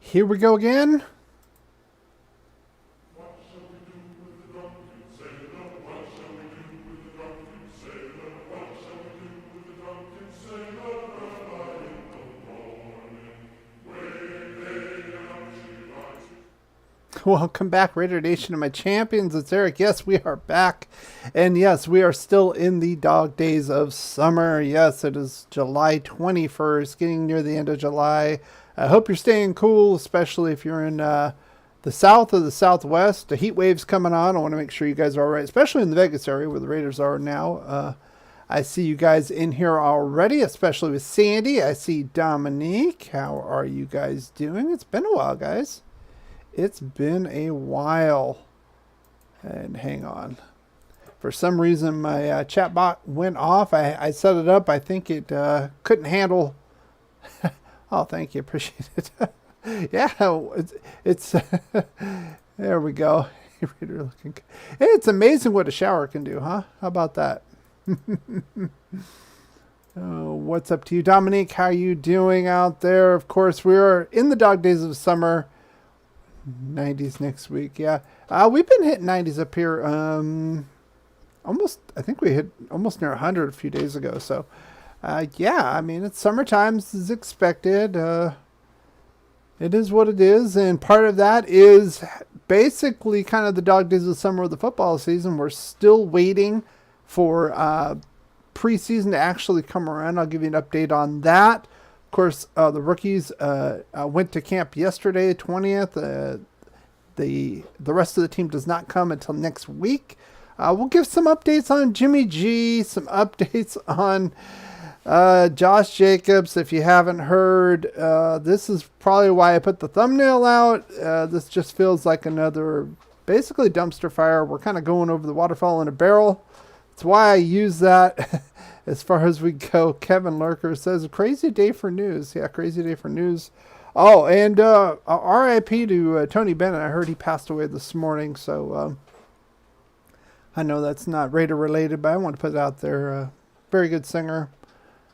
Here we go again. Welcome back, Raider Nation and my champions. It's Eric. Yes, we are back. And yes, we are still in the dog days of summer. Yes, it is July 21st, getting near the end of July. I hope you're staying cool, especially if you're in the south or the southwest. The heat wave's coming on. I want to make sure you guys are all right, especially in the Vegas area where the Raiders are now. I see you guys in here already, especially with Sandy. I see Dominique. How are you guys doing? It's been a while, guys. It's been a while. And hang on. For some reason, my chat bot went off. I set it up. I think it couldn't handle. Oh, thank you. Appreciate it. Yeah, it's there we go. It's amazing what a shower can do, huh? How about that? Oh, what's up to you, Dominique? How are you doing out there? Of course, we are in the dog days of summer. 90s next week, yeah. We've been hitting 90s up here. Almost, I think we hit almost near 100 a few days ago. So, yeah, I mean, it's summertime as expected. It is what it is, and part of that is basically kind of the dog days of summer of the football season. We're still waiting for preseason to actually come around. I'll give you an update on that. Of course, the rookies went to camp yesterday, 20th. The rest of the team does not come until next week. We'll give some updates on Jimmy G, some updates on Josh Jacobs. If you haven't heard, this is probably why I put the thumbnail out. This just feels like another basically dumpster fire. We're kind of going over the waterfall in a barrel. That's why I use that. As far as we go, Kevin Lurker says, a crazy day for news. Yeah, crazy day for news. Oh, and RIP to Tony Bennett. I heard he passed away this morning. So I know that's not Raider related, but I want to put it out there. Very good singer.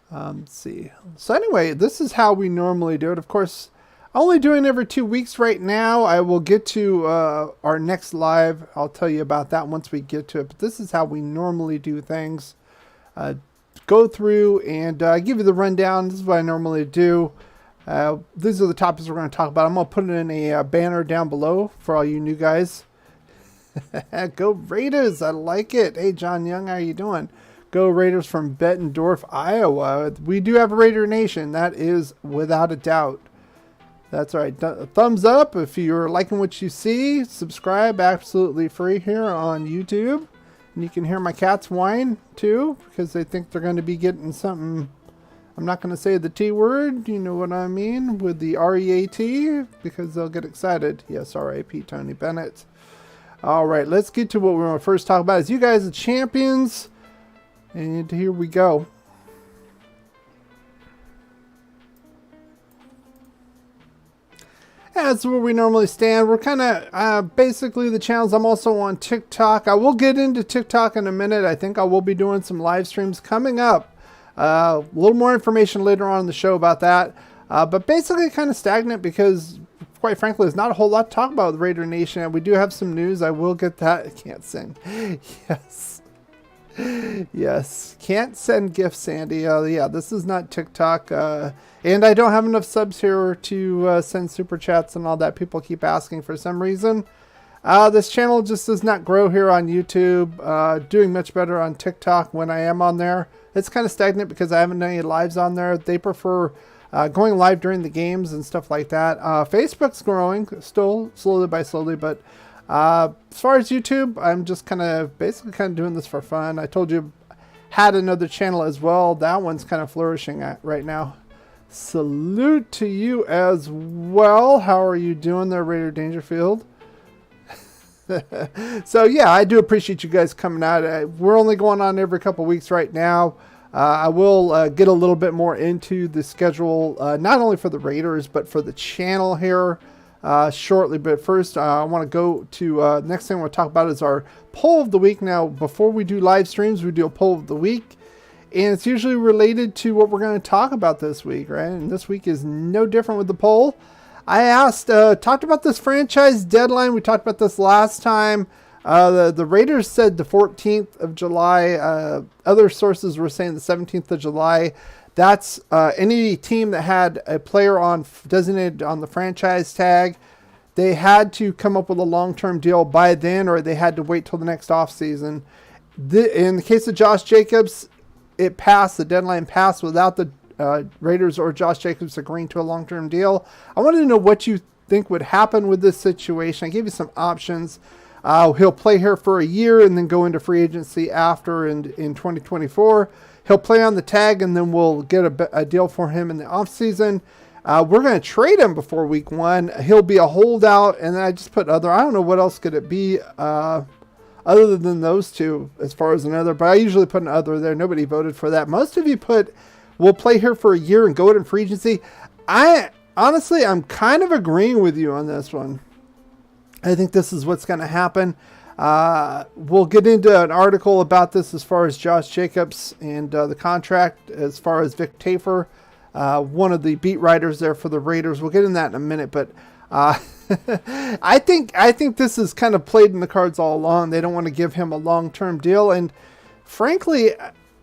Let's see. So anyway, this is how we normally do it. Of course, only doing every 2 weeks right now. I will get to our next live. I'll tell you about that once we get to it. But this is how we normally do things. Go through and give you the rundown. This is what I normally do. These are the topics we're going to talk about. I'm going to put it in a banner down below for all you new guys. Go Raiders. I like it. Hey, John Young, how are you doing? Go Raiders from Bettendorf, Iowa. We do have a Raider Nation. That is without a doubt. That's right. Thumbs up if you're liking what you see. Subscribe. Absolutely free here on YouTube. And you can hear my cats whine, too, because they think they're going to be getting something. I'm not going to say the T word, you know what I mean, with the R-E-A-T, because they'll get excited. Yes, R-I-P, Tony Bennett. All right, let's get to what we're going to first talk about. Is you guys the champions? And here we go. That's where we normally stand. We're kind of basically the channels. I'm also on TikTok. I will get into TikTok in a minute. I think I will be doing some live streams coming up. A little more information later on in the show about that. But basically kind of stagnant because, quite frankly, there's not a whole lot to talk about with Raider Nation. We do have some news. I will get that. I can't sing. Yes. Yes. Can't send gifts, Sandy. Yeah, this is not TikTok. And I don't have enough subs here to send super chats and all that. People keep asking for some reason. This channel just does not grow here on YouTube. Doing much better on TikTok when I am on there. It's kind of stagnant because I haven't done any lives on there. They prefer going live during the games and stuff like that. Facebook's growing still slowly by slowly, but as far as YouTube, I'm just basically doing this for fun. I told you had another channel as well. That one's kind of flourishing right now. Salute to you as well. How are you doing there, Raider Dangerfield? So yeah, I do appreciate you guys coming out. We're only going on every couple weeks right now. I will get a little bit more into the schedule, not only for the Raiders, but for the channel here shortly. But first, I want to go to next thing I want to talk about is our poll of the week. Now, before we do live streams, we do a poll of the week. And it's usually related to what we're going to talk about this week, right? And this week is no different with the poll. I asked, talked about this franchise deadline. We talked about this last time. The Raiders said the 14th of July. Other sources were saying the 17th of July. That's any team that had a player on designated on the franchise tag. They had to come up with a long-term deal by then, or they had to wait till the next offseason. In the case of Josh Jacobs, it passed. The deadline passed without the Raiders or Josh Jacobs agreeing to a long-term deal. I wanted to know what you think would happen with this situation. I gave you some options. He'll play here for a year and then go into free agency after in 2024. He'll play on the tag and then we'll get a deal for him in the offseason. We're going to trade him before week 1. He'll be a holdout, and then I just put other. I don't know what else could it be other than those two as far as another, but I usually put an other there. Nobody voted for that. Most of you put, we'll play here for a year and go in free agency. Honestly, I'm kind of agreeing with you on this one. I think this is what's going to happen. We'll get into an article about this as far as Josh Jacobs and the contract, as far as Vic Tafur, one of the beat writers there for the Raiders. We'll get in that in a minute, but I think this is kind of played in the cards all along. They don't want to give him a long-term deal, and frankly,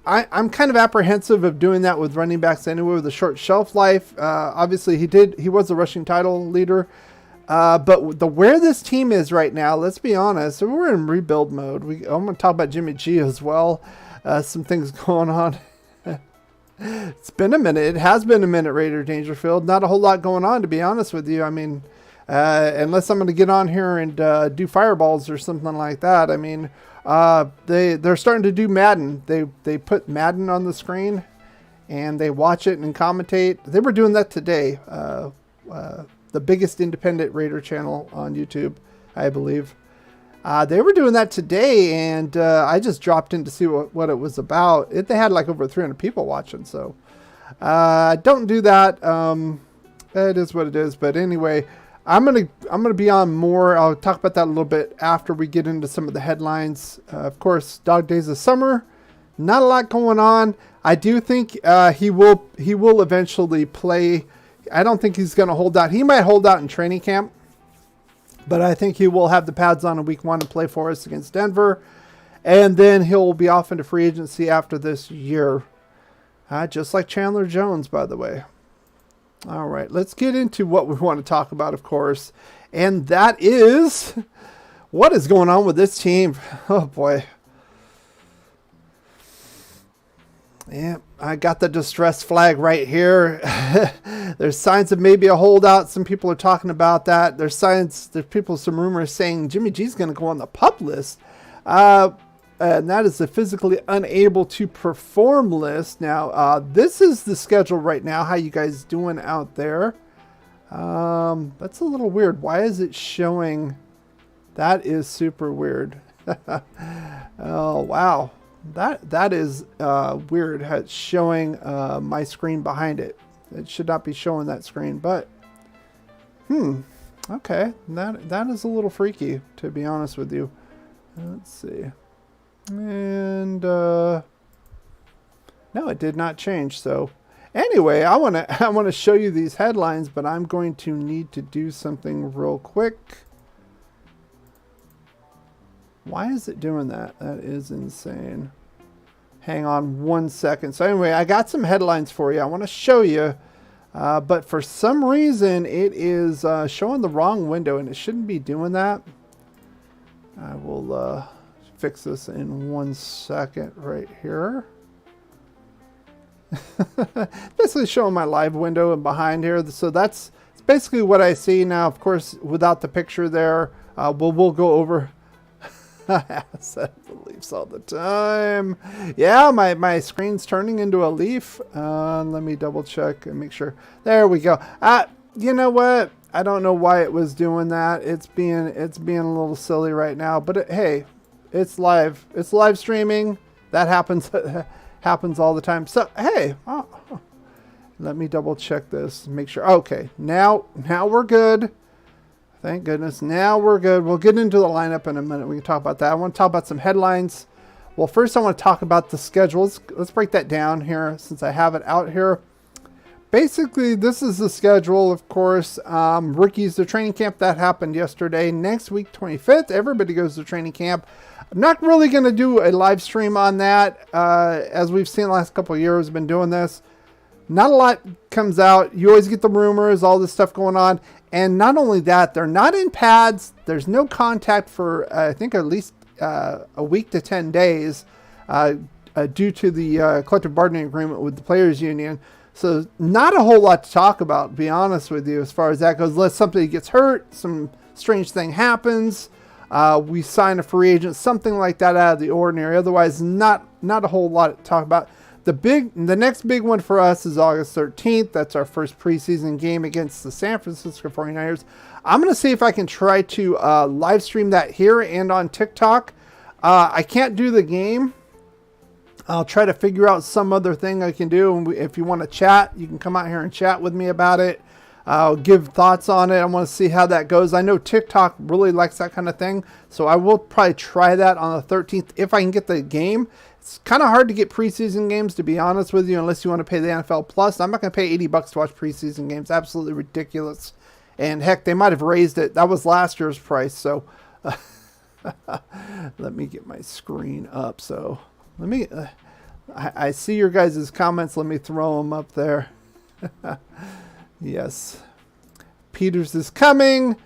I'm kind of apprehensive of doing that with running backs anyway with a short shelf life. Obviously, he was the rushing title leader, but where this team is right now, let's be honest, we're in rebuild mode. I'm going to talk about Jimmy G as well. Some things going on. It's been a minute. It has been a minute, Raider Dangerfield. Not a whole lot going on, to be honest with you. I mean, unless I'm going to get on here and do fireballs or something like that. I mean, they're starting to do Madden. They put Madden on the screen and they watch it and commentate. They were doing that today. The biggest independent Raider channel on YouTube, I believe. They were doing that today, and I just dropped in to see what it was about. They had like over 300 people watching, so don't do that. It is what it is. But anyway, I'm gonna be on more. I'll talk about that a little bit after we get into some of the headlines. Of course, dog days of summer. Not a lot going on. I do think he will eventually play. I don't think he's going to hold out. He might hold out in training camp, but I think he will have the pads on in week 1 and play for us against Denver. And then he'll be off into free agency after this year. Just like Chandler Jones, by the way. All right, let's get into what we want to talk about, of course. And that is what is going on with this team. Oh, boy. Yeah, I got the distress flag right here. There's signs of maybe a holdout. Some people are talking about that. There's some rumors saying Jimmy G's going to go on the PUP list. And that is the physically unable to perform list. Now, this is the schedule right now. How you guys doing out there? That's a little weird. Why is it showing? That is super weird. Oh, wow. That is weird. It's showing my screen behind it. It should not be showing that screen, but okay. That is a little freaky, to be honest with you. Let's see. And no, it did not change. So anyway, I want to show you these headlines, but I'm going to need to do something real quick. Why is it doing that? That is insane. Hang on 1 second. So anyway, I got some headlines for you. I want to show you. But for some reason, it is showing the wrong window, and it shouldn't be doing that. I will fix this in 1 second right here. This is showing my live window and behind here. So that's basically what I see now. Of course, without the picture there, we'll go over. I said the leaves all the time. Yeah, my screen's turning into a leaf. Let me double check and make sure. There we go. You know what? I don't know why it was doing that. It's being a little silly right now. But hey, it's live. It's live streaming. That happens happens all the time. So hey, let me double check this. Make sure. Okay, now we're good. Thank goodness. Now we're good. We'll get into the lineup in a minute. We can talk about that. I want to talk about some headlines. Well, first I want to talk about the schedule. Let's break that down here since I have it out here. Basically, this is the schedule, of course. Rookies to training camp. That happened yesterday. Next week, 25th, everybody goes to training camp. I'm not really going to do a live stream on that. As we've seen the last couple of years, I've been doing this. Not a lot comes out. You always get the rumors, all this stuff going on. And not only that, they're not in pads. There's no contact for, I think, at least a week to 10 days due to the collective bargaining agreement with the Players Union. So not a whole lot to talk about, to be honest with you, as far as that goes. Unless somebody gets hurt, some strange thing happens, we sign a free agent, something like that out of the ordinary. Otherwise, not a whole lot to talk about. The next big one for us is August 13th. That's our first preseason game against the San Francisco 49ers. I'm going to see if I can try to live stream that here and on TikTok. I can't do the game. I'll try to figure out some other thing I can do. And if you want to chat, you can come out here and chat with me about it. I'll give thoughts on it. I want to see how that goes. I know TikTok really likes that kind of thing. So I will probably try that on the 13th if I can get the game. It's kind of hard to get preseason games, to be honest with you, unless you want to pay the NFL Plus. I'm not going to pay $80 to watch preseason games. Absolutely ridiculous. And heck, they might have raised it. That was last year's price. So let me get my screen up. So let me, I see your guys' comments. Let me throw them up there. Yes. Peters is coming.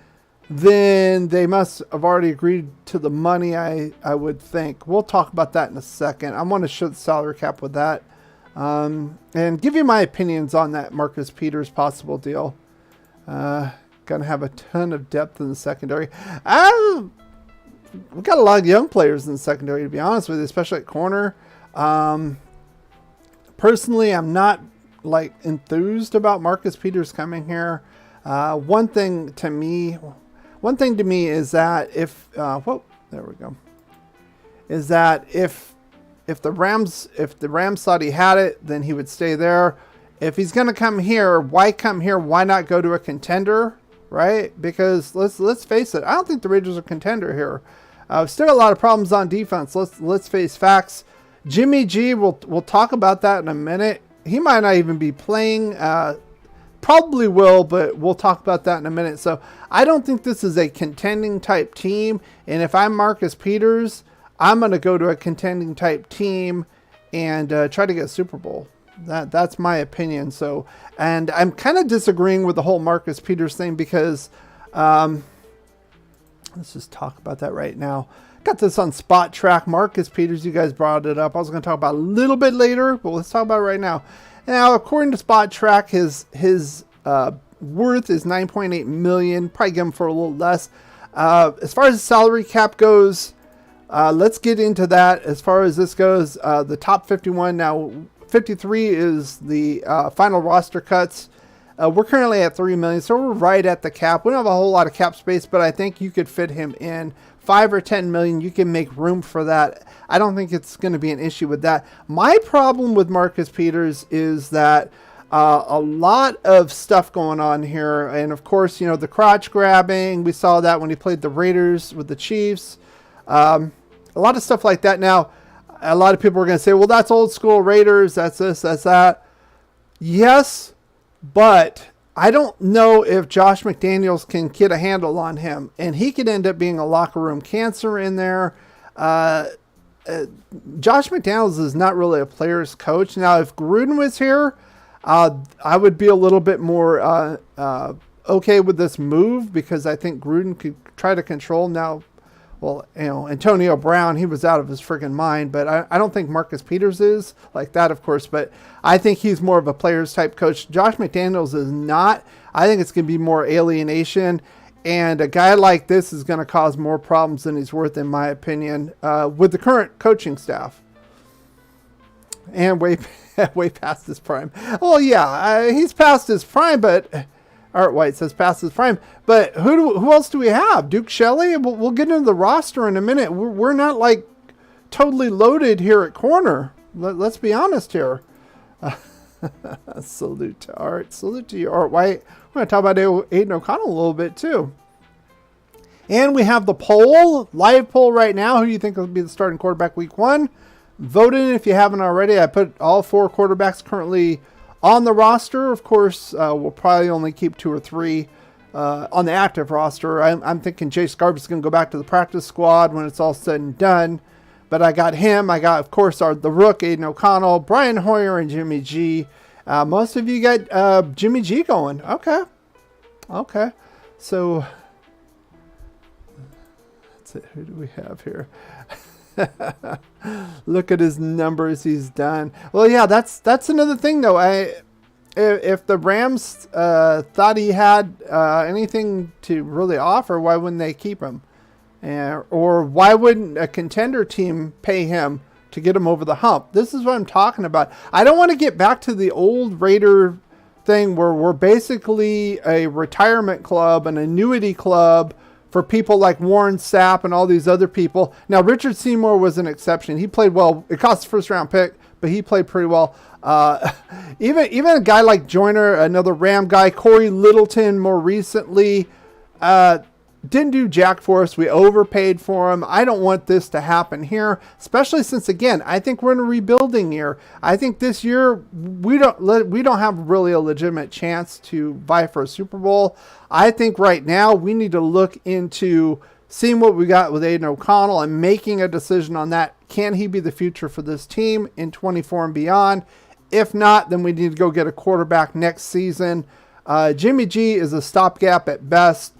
Then they must have already agreed to the money, I would think. We'll talk about that in a second. I want to show the salary cap with that. And give you my opinions on that Marcus Peters possible deal. Going to have a ton of depth in the secondary. We've got a lot of young players in the secondary, to be honest with you, especially at corner. Personally, I'm not enthused about Marcus Peters coming here. One thing to me is that if there we go, is that if the Rams thought he had it, then he would stay there. If he's going to come here, why come here? Why not go to a contender, right? Because let's face it, I don't think the Raiders are a contender here. Still a lot of problems on defense. Let's face facts. Jimmy G, we'll talk about that in a minute. He might not even be playing. Probably will, but we'll talk about that in a minute. So I don't think this is a contending type team. And if I'm Marcus Peters, I'm going to go to a contending type team and try to get a Super Bowl. That's my opinion. So, and I'm kind of disagreeing with the whole Marcus Peters thing because let's just talk about that right now. Got this on Spot Track. Marcus Peters, you guys brought it up. I was going to talk about it a little bit later, but let's talk about it right now. Now, according to Spot Track, his worth is $9.8 million. Probably give him for a little less. As far as the salary cap goes, let's get into that. As far as this goes, the top 51 now, 53 is the final roster cuts. We're currently at $3 million, so we're right at the cap. We don't have a whole lot of cap space, but I think you could fit him in. 5 or 10 million, you can make room for that. I don't think it's going to be an issue with that. My problem with Marcus Peters is that a lot of stuff going on here. And of course, you know, the crotch grabbing, we saw that when he played the Raiders with the Chiefs. A lot of stuff like that. Now, a lot of people are going to say, well, that's old school Raiders. That's this, that's that. Yes, but I don't know if Josh McDaniels can get a handle on him, and he could end up being a locker room cancer in there. Josh McDaniels is not really a player's coach. Now, if Gruden was here, I would be a little bit more okay with this move because I think Gruden could try to control now. Well, you know, Antonio Brown, he was out of his freaking mind, but I don't think Marcus Peters is like that, of course, but I think he's more of a players type coach. Josh McDaniels is not. I think it's going to be more alienation, and a guy like this is going to cause more problems than he's worth, in my opinion, with the current coaching staff. And way past his prime. Well, yeah, he's past his prime, but Art White says past his prime. But who else do we have? Duke Shelley? We'll get into the roster in a minute. We're not like totally loaded here at corner. Let's be honest here. Salute to Art. Salute to you, Art White. We're going to talk about Aiden O'Connell a little bit too. And we have the poll, live poll right now. Who do you think will be the starting quarterback week 1? Vote in if you haven't already. I put all 4 quarterbacks currently on the roster. Of course, we'll probably only keep 2 or 3 on the active roster. I'm thinking Chase Garber's going to go back to the practice squad when it's all said and done. But I got him. I got, of course, the Rook, Aiden O'Connell, Brian Hoyer, and Jimmy G. Most of you got Jimmy G going. Okay. So, that's it. Who do we have here? Look at his numbers he's done. Well, yeah, that's another thing, though. If the Rams thought he had anything to really offer, why wouldn't they keep him? Or why wouldn't a contender team pay him to get him over the hump? This is what I'm talking about. I don't want to get back to the old Raider thing where we're basically a retirement club, an annuity club for people like Warren Sapp and all these other people. Now, Richard Seymour was an exception. He played well. It cost a first-round pick, but he played pretty well. Even a guy like Joyner, another Ram guy, Corey Littleton more recently, didn't do jack for us. We overpaid for him. I don't want this to happen here, especially since, again, I think we're in a rebuilding year. I think this year we don't have really a legitimate chance to vie for a Super Bowl. I think right now we need to look into seeing what we got with Aiden O'Connell and making a decision on that. Can he be the future for this team in 24 and beyond? If not, then we need to go get a quarterback next season. Jimmy G is a stopgap at best.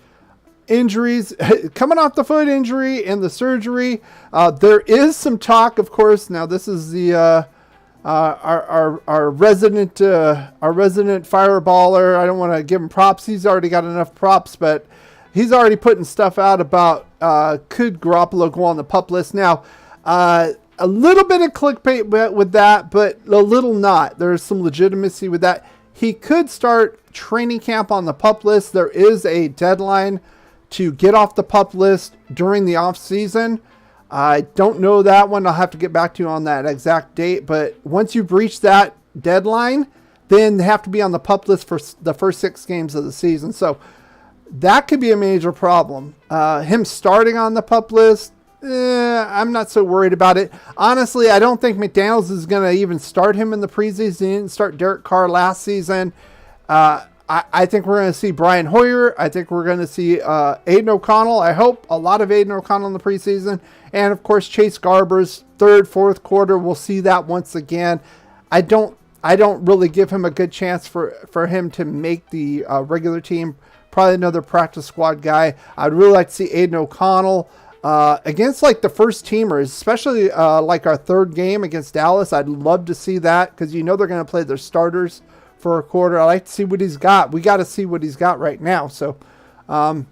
Injuries, coming off the foot injury and the surgery. There is some talk, of course. Now this is the our resident fireballer. I don't want to give him props. He's already got enough props, but he's already putting stuff out about could Garoppolo go on the PUP list. Now, a little bit of clickbait with that, but a little not. There's some legitimacy with that. He could start training camp on the PUP list. There is a deadline to get off the PUP list during the off season. I don't know that one. I'll have to get back to you on that exact date. But once you've reached that deadline, then they have to be on the PUP list for the first 6 games of the season. So that could be a major problem. Him starting on the PUP list, I'm not so worried about it. Honestly, I don't think McDaniels is going to even start him in the preseason. He didn't start Derek Carr last season. I think we're going to see Brian Hoyer. I think we're going to see Aiden O'Connell. I hope a lot of Aiden O'Connell in the preseason. And, of course, Chase Garber's 3rd, 4th quarter. We'll see that once again. I don't really give him a good chance for him to make the regular team. Probably another practice squad guy. I'd really like to see Aiden O'Connell against like the first teamers, especially like our 3rd game against Dallas. I'd love to see that because they're going to play their starters for a quarter. I like to see what he's got. We got to see what he's got right now. So that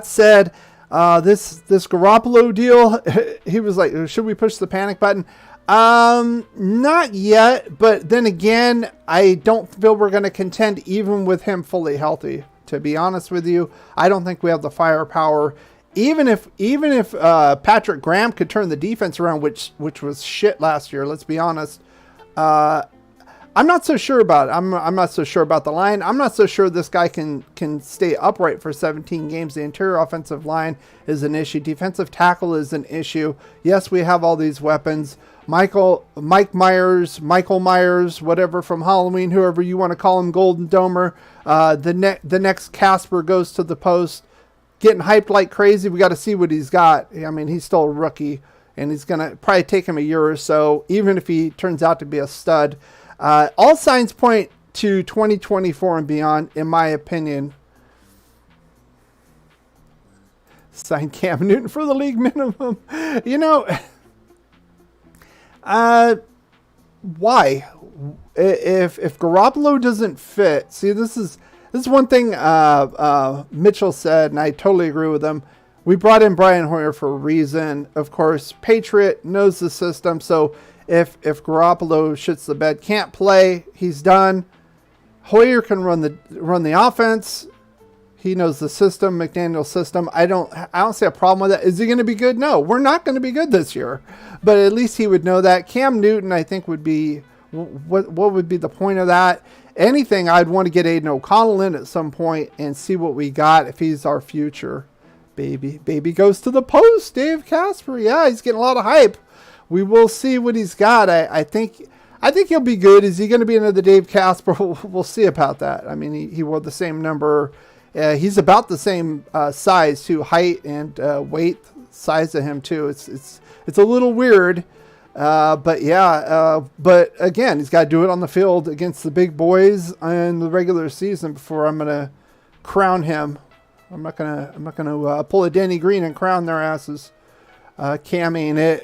said, this Garoppolo deal, he was like, should we push the panic button? Not yet, but then again, I don't feel we're going to contend even with him fully healthy. To be honest with you, I don't think we have the firepower. Even if Patrick Graham could turn the defense around, which was shit last year, let's be honest. I'm not so sure about it. I'm not so sure about the line. I'm not so sure this guy can stay upright for 17 games. The interior offensive line is an issue. Defensive tackle is an issue. Yes, we have all these weapons. Michael Myers, whatever from Halloween, whoever you want to call him, Golden Domer. The next Casper goes to the post, getting hyped like crazy. We got to see what he's got. I mean, he's still a rookie, and he's going to probably take him a year or so, even if he turns out to be a stud. All signs point to 2024 and beyond, in my opinion. Sign Cam Newton for the league minimum. Why? If Garoppolo doesn't fit, see, this is one thing Mitchell said, and I totally agree with him. We brought in Brian Hoyer for a reason. Of course, Patriot knows the system, so if Garoppolo shits the bed, can't play, he's done. Hoyer can run the offense. He knows the system, McDaniel's system. I don't see a problem with that. Is he going to be good? No, we're not going to be good this year. But at least he would know that. Cam Newton, I think, would be, what would be the point of that? Anything, I'd want to get Aiden O'Connell in at some point and see what we got if he's our future. Baby goes to the post, Dave Casper. Yeah, he's getting a lot of hype. We will see what he's got. I think he'll be good. Is he going to be another Dave Casper? We'll see about that. I mean, he wore the same number. He's about the same size too, height and weight size of him too. It's a little weird, but yeah. But again, he's got to do it on the field against the big boys in the regular season before I'm gonna crown him. I'm not gonna pull a Denny Green and crown their asses. Cammy and I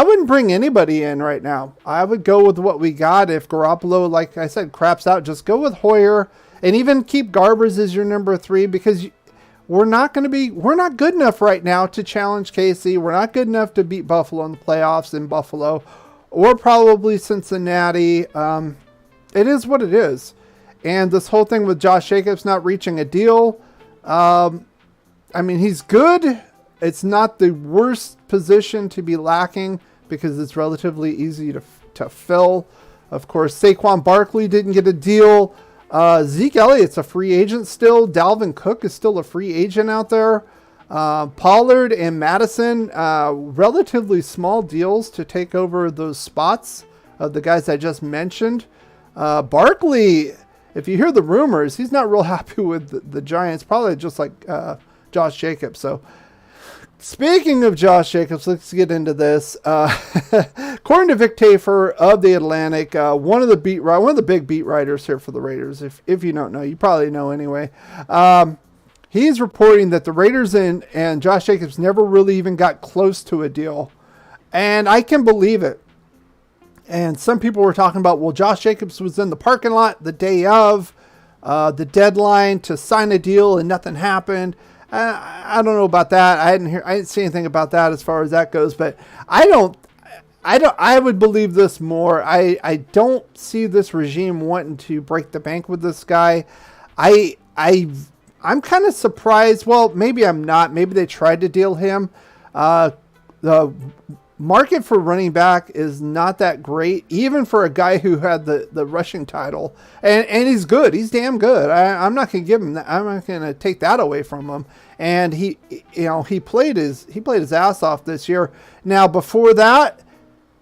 wouldn't bring anybody in right now. I would go with what we got. If Garoppolo, like I said, craps out, just go with Hoyer. And even keep Garbers as your number 3 because we're not good enough right now to challenge KC. We're not good enough to beat Buffalo in the playoffs in Buffalo or probably Cincinnati. It is what it is. And this whole thing with Josh Jacobs not reaching a deal. I mean, he's good. It's not the worst position to be lacking because it's relatively easy to fill. Of course, Saquon Barkley didn't get a deal. Zeke Elliott's a free agent still. Dalvin Cook is still a free agent out there. Pollard and Madison, relatively small deals to take over those spots of the guys I just mentioned. Barkley, if you hear the rumors, he's not real happy with the Giants, probably just like Josh Jacobs. So speaking of Josh Jacobs, let's get into this. According to Vic Tafer of The Atlantic, one of the big beat writers here for the Raiders, if you don't know, you probably know anyway, he's reporting that the Raiders and Josh Jacobs never really even got close to a deal. And I can believe it. And some people were talking about, well, Josh Jacobs was in the parking lot the day of the deadline to sign a deal and nothing happened. I don't know about that. I didn't see anything about that as far as that goes, but I would believe this more. I don't see this regime wanting to break the bank with this guy. I'm kind of surprised. Well, maybe I'm not. Maybe they tried to deal him. The market for running back is not that great, even for a guy who had the rushing title. And he's good. He's damn good. I'm not going to give him that. I'm not going to take that away from him. And he played his ass off this year. Now, before that,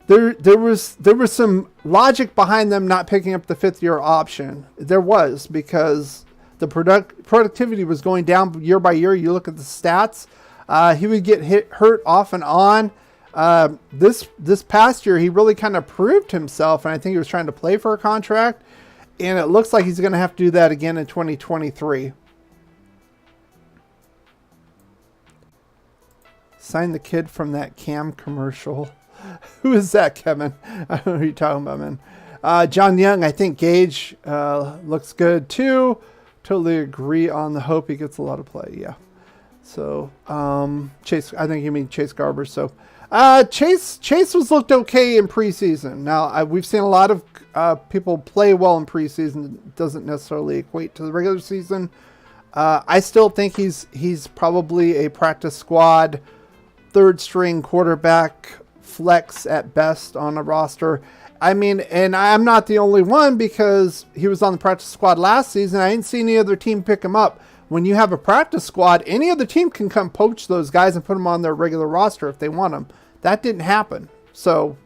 there was some logic behind them not picking up the 5th-year option. There was, because the productivity was going down year by year. You look at the stats. He would get hurt off and on. This past year, he really kind of proved himself, and I think he was trying to play for a contract, and it looks like he's going to have to do that again in 2023. Sign the kid from that Cam commercial. Who is that, Kevin? I don't know who you're talking about, man. John Young, I think Gage looks good too. Totally agree on the hope he gets a lot of play. Yeah. So Chase, I think you mean Chase Garber. So Chase was looked okay in preseason. Now we've seen a lot of people play well in preseason. It doesn't necessarily equate to the regular season. I still think he's probably a practice squad, 3rd string quarterback, flex at best on a roster. I mean, and I'm not the only one because he was on the practice squad last season. I didn't see any other team pick him up. When you have a practice squad, any other team can come poach those guys and put them on their regular roster if they want them. That didn't happen. So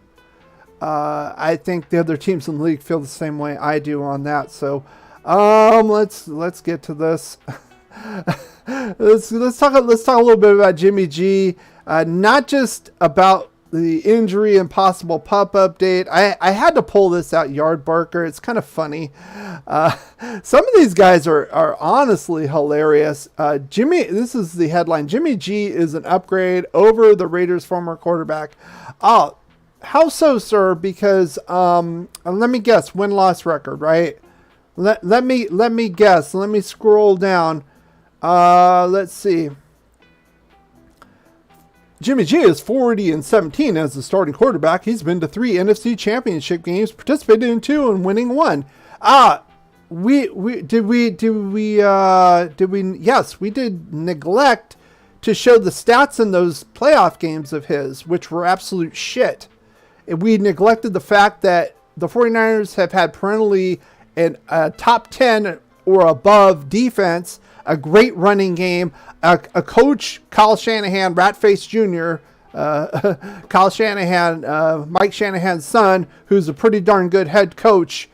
I think the other teams in the league feel the same way I do on that. So let's get to this. let's talk a little bit about Jimmy G. Not just about the injury and possible pup update. I had to pull this out, Yard Barker. It's kind of funny. Some of these guys are honestly hilarious. This is the headline. Jimmy G is an upgrade over the Raiders' former quarterback. Oh, how so, sir? Because let me guess, win-loss record, right? Let me guess. Let me scroll down. Let's see. Jimmy G is 40-17 as the starting quarterback. He's been to 3 NFC Championship games, participated in 2, and winning 1. Yes, we did neglect to show the stats in those playoff games of his, which were absolute shit. And we neglected the fact that the 49ers have had perennially a top 10 or above defense, a great running game, a coach, Kyle Shanahan, Ratface Jr., Kyle Shanahan, Mike Shanahan's son, who's a pretty darn good head coach.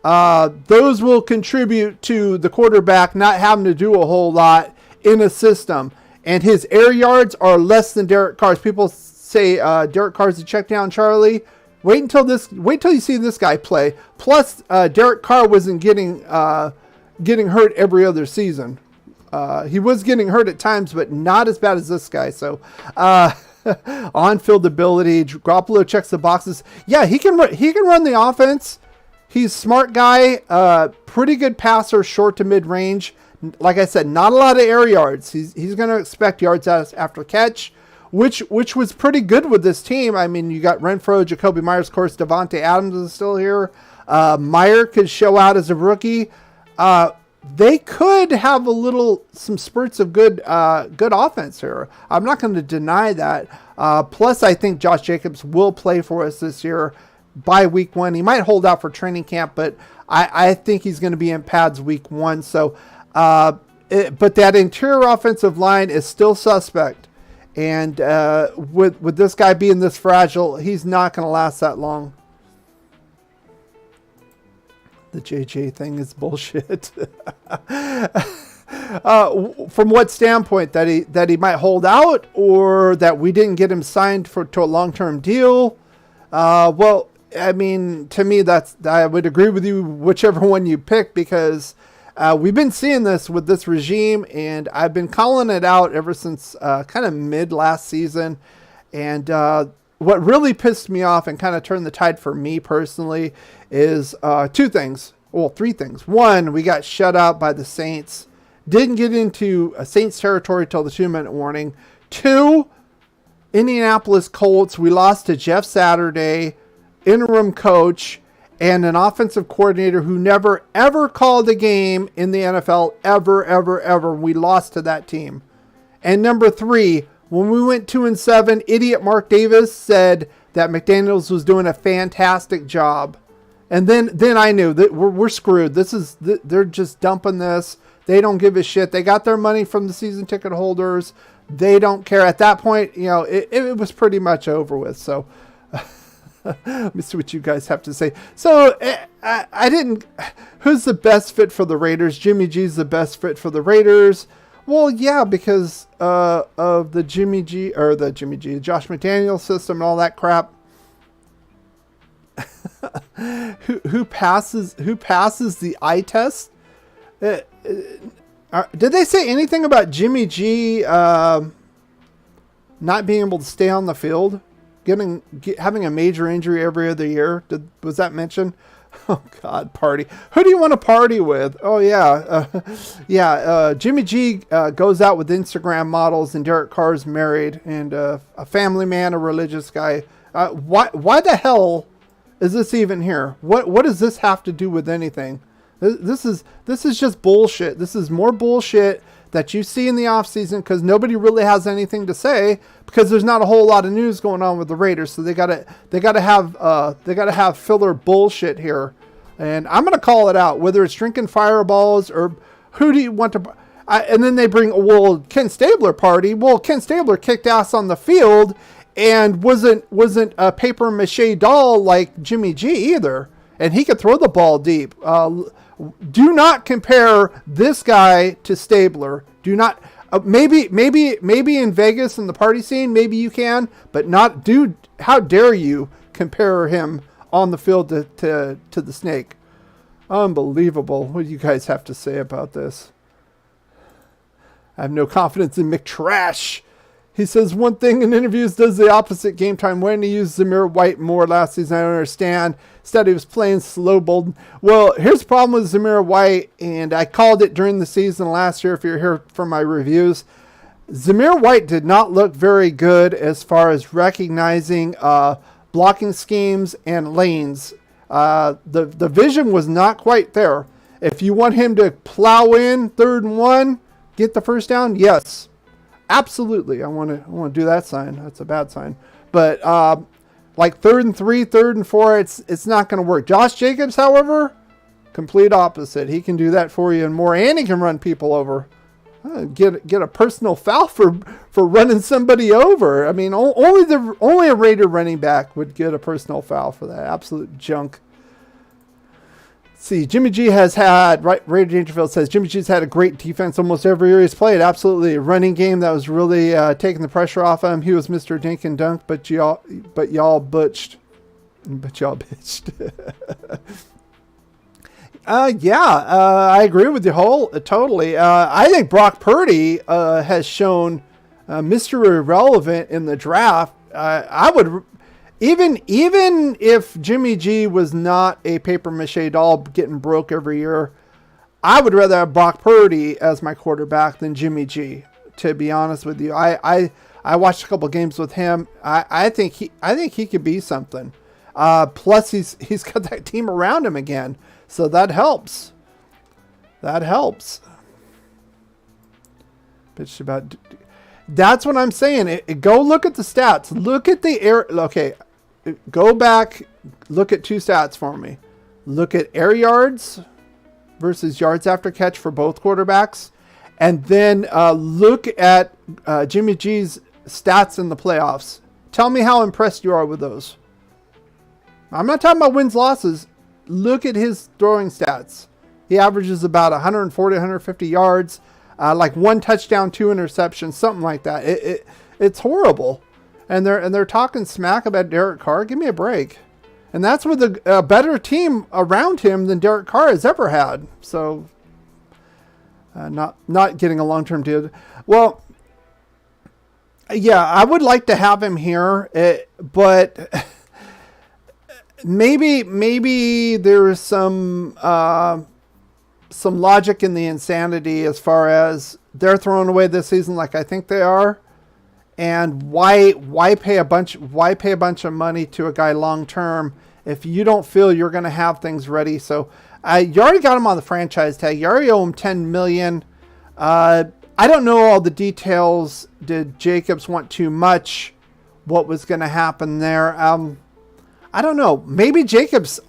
Those will contribute to the quarterback not having to do a whole lot in a system. And his air yards are less than Derek Carr's. People say Derek Carr's a check down Charlie. Wait until you see this guy play. Plus, Derek Carr wasn't getting hurt every other season. He was getting hurt at times, but not as bad as this guy. So, on-field ability, Garoppolo checks the boxes. Yeah, he can run the offense. He's a smart guy, pretty good passer, short to mid-range. Like I said, not a lot of air yards. He's going to expect yards after catch, which was pretty good with this team. I mean, you got Renfro, Jacoby Myers, of course, Devontae Adams is still here. Meyer could show out as a rookie. They could have some spurts of good offense here. I'm not going to deny that. Plus, I think Josh Jacobs will play for us this year by week 1. He might hold out for training camp, but I think he's going to be in pads week 1. So, but that interior offensive line is still suspect. And with this guy being this fragile, he's not going to last that long. The JJ thing is bullshit. From what standpoint? That he might hold out, or that we didn't get him signed to a long-term deal? Well, I mean, to me, I would agree with you, whichever one you pick, because we've been seeing this with this regime, and I've been calling it out ever since kind of mid last season. And what really pissed me off and kind of turned the tide for me personally is three things. One, we got shut out by the Saints. Didn't get into Saints territory till the 2-minute warning. 2, Indianapolis Colts. We lost to Jeff Saturday, interim coach, and an offensive coordinator who never, ever called a game in the NFL. Ever, ever, ever. We lost to that team. And number 3, when we went 2-7, idiot Mark Davis said that McDaniels was doing a fantastic job. And then I knew that we're screwed. They're just dumping this. They don't give a shit. They got their money from the season ticket holders. They don't care. At that point, it was pretty much over with. So let me see what you guys have to say. So I didn't. Who's the best fit for the Raiders? Jimmy G's the best fit for the Raiders. Well, yeah, because of the Josh McDaniels system and all that crap. who passes the eye test? Did they say anything about Jimmy G not being able to stay on the field, having a major injury every other year? Was that mentioned? Oh God, party. Who do you want to party with? Oh yeah, Jimmy G goes out with Instagram models, and Derek Carr's married, and a family man, a religious guy. Why the hell is this even here? What does this have to do with anything? This is just bullshit. This is more bullshit that you see in the offseason because nobody really has anything to say because there's not a whole lot of news going on with the Raiders. So they gotta have filler bullshit here, and I'm gonna call it out. Whether it's drinking fireballs or who do you want to? And then they bring Ken Stabler party. Well, Ken Stabler kicked ass on the field and wasn't a paper mache doll like Jimmy G either, and he could throw the ball deep. Do not compare this guy to Stabler. Do not. Maybe in Vegas in the party scene, maybe you can, but not. Dude, how dare you compare him on the field to the Snake? Unbelievable. What do you guys have to say about this? I have no confidence in McTrash. He says one thing in interviews, does the opposite game time. When he used Samira White more last season, I don't understand. Instead, he was playing slow ball. Well, here's the problem with Samira White, and I called it during the season last year if you're here for my reviews. Samira White did not look very good as far as recognizing blocking schemes and lanes. The vision was not quite there. If you want him to plow in 3rd and 1, get the first down, yes, absolutely. I want to do that sign. That's a bad sign. But like 3rd and 3, 3rd and 4, it's not going to work. Josh Jacobs, however, complete opposite. He can do that for you and more, and he can run people over. Get a personal foul for running somebody over. I mean, only a Raider running back would get a personal foul for that. Absolute junk. Let's see, Jimmy G has had, Raider Dangerfield says, Jimmy G's had a great defense almost every year he's played. Absolutely. A running game that was really taking the pressure off him. He was Mr. Dink and Dunk, but y'all butched. But y'all bitched. I agree with you totally. I think Brock Purdy has shown Mr. Irrelevant in the draft. I would, even if Jimmy G was not a paper mache doll getting broke every year, I would rather have Brock Purdy as my quarterback than Jimmy G. To be honest with you, I watched a couple games with him. I think he could be something. Plus he's got that team around him again. So that helps. Bitch about. That's what I'm saying. Go look at the stats. Look at the air. Okay, go back. Look at 2 stats for me. Look at air yards versus yards after catch for both quarterbacks, and then look at Jimmy G's stats in the playoffs. Tell me how impressed you are with those. I'm not talking about wins, losses. Look at his throwing stats. He averages about 140, 150 yards, like 1 touchdown, 2 interceptions, something like that. It's horrible. And they're talking smack about Derek Carr. Give me a break. And that's with a better team around him than Derek Carr has ever had. So, not getting a long-term deal. Well, yeah, I would like to have him here, but maybe there's some logic in the insanity as far as they're throwing away this season like I think they are, and why pay a bunch of money to a guy long term if you don't feel you're going to have things ready. So you already got him on the franchise tag. You already owe him $10 million. I don't know all the details. Did Jacobs want too much? What was going to happen there? I don't know. Maybe Jacobs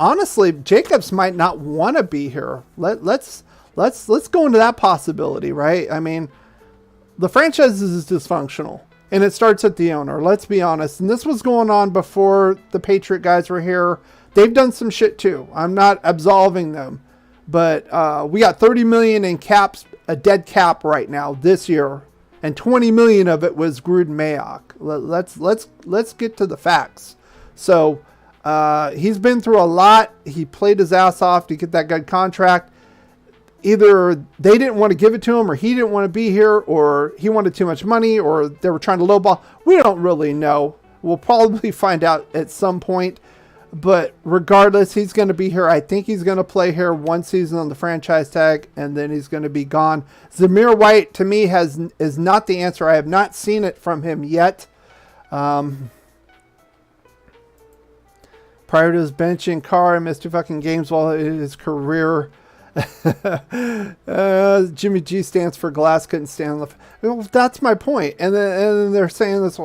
might not want to be here. Let's go into that possibility, right? I mean, the franchise is dysfunctional, and it starts at the owner. Let's be honest. And this was going on before the Patriot guys were here. They've done some shit too. I'm not absolving them, but we got $30 million in caps, a dead cap right now this year, and $20 million of it was Gruden Mayock. Let's get to the facts. So. He's been through a lot. He played his ass off to get that good contract. Either they didn't want to give it to him, or he didn't want to be here, or he wanted too much money, or they were trying to lowball. We don't really know. We'll probably find out at some point. But regardless, he's going to be here. I think he's going to play here 1 season on the franchise tag, and then he's going to be gone. Samira White, to me, is not the answer. I have not seen it from him yet. Prior to his benching, Carr missed 2 fucking games while in his career. Jimmy G stands for glass, couldn't stand the. Well, that's my point. And then they're saying this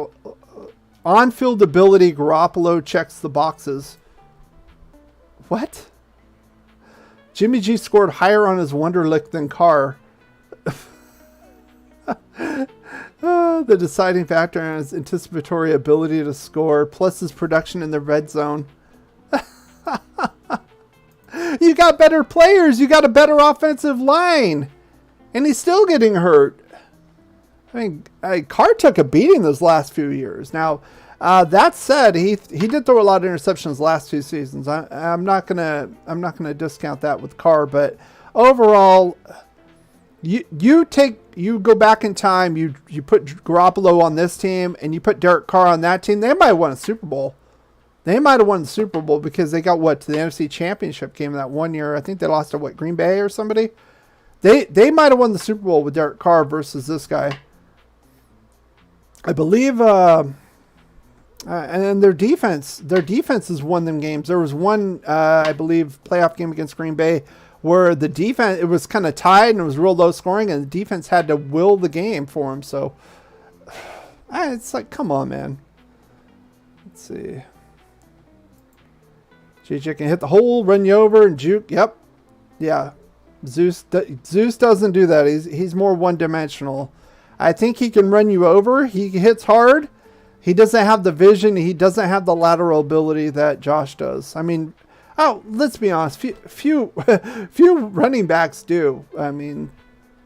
on-field ability. Garoppolo checks the boxes. What? Jimmy G scored higher on his Wonderlick than Carr. The deciding factor in his anticipatory ability to score, plus his production in the red zone. You got better players. You got a better offensive line. And he's still getting hurt. I mean, Carr took a beating those last few years. Now, that said, he did throw a lot of interceptions last 2 seasons. I'm not gonna discount that with Carr, but overall, you go back in time, you put Garoppolo on this team, and you put Derek Carr on that team, they might have won a Super Bowl. They might have won the Super Bowl because they got to the NFC Championship game that 1 year. I think they lost to Green Bay or somebody. They might have won the Super Bowl with Derek Carr versus this guy. I believe, and their defense has won them games. There was one, I believe, playoff game against Green Bay where the defense, it was kind of tied and it was real low scoring, and the defense had to will the game for him. So it's like, come on, man. Let's see. JJ can hit the hole, run you over, and juke. Yep. Yeah. Zeus doesn't do that. He's more one-dimensional. I think he can run you over. He hits hard. He doesn't have the vision. He doesn't have the lateral ability that Josh does. I mean, let's be honest. Few running backs do. I mean,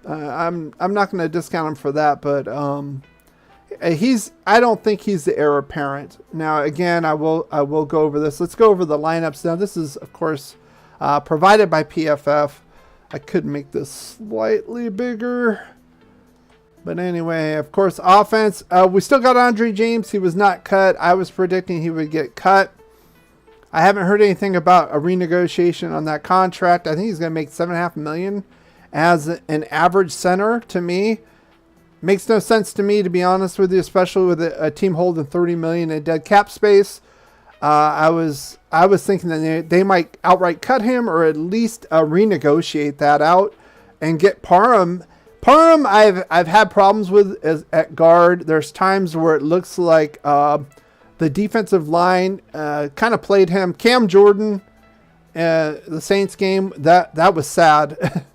I'm not going to discount him for that, but I don't think he's the heir apparent. Now, again, I will go over this. Let's go over the lineups now. This is, of course, provided by PFF. I could make this slightly bigger. But anyway, of course, offense. We still got Andre James. He was not cut. I was predicting he would get cut. I haven't heard anything about a renegotiation on that contract. I think he's going to make $7.5 million as an average center. To me, makes no sense to me, to be honest with you, especially with a team holding $30 million in dead cap space. I was thinking that they might outright cut him, or at least renegotiate that out and get Parham. Parham, I've had problems with at guard. There's times where it looks like the defensive line kind of played him. Cam Jordan, the Saints game, that was sad.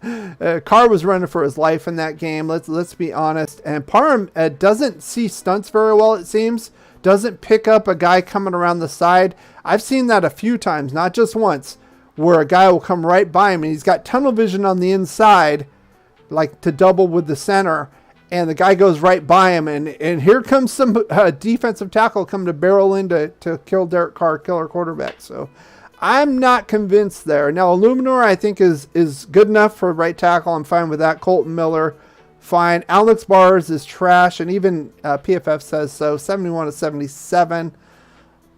Carr was running for his life in that game. Let's be honest. And Parham doesn't see stunts very well, it seems. Doesn't pick up a guy coming around the side. I've seen that a few times, not just once, where a guy will come right by him and he's got tunnel vision on the inside, like to double with the center, and the guy goes right by him, and here comes some defensive tackle coming to barrel in to kill Derek Carr, killer quarterback. So I'm not convinced there. Now, Illuminor, I think, is good enough for right tackle. I'm fine with that. Colton Miller, fine. Alex Bars is trash, and even PFF says so. 71-77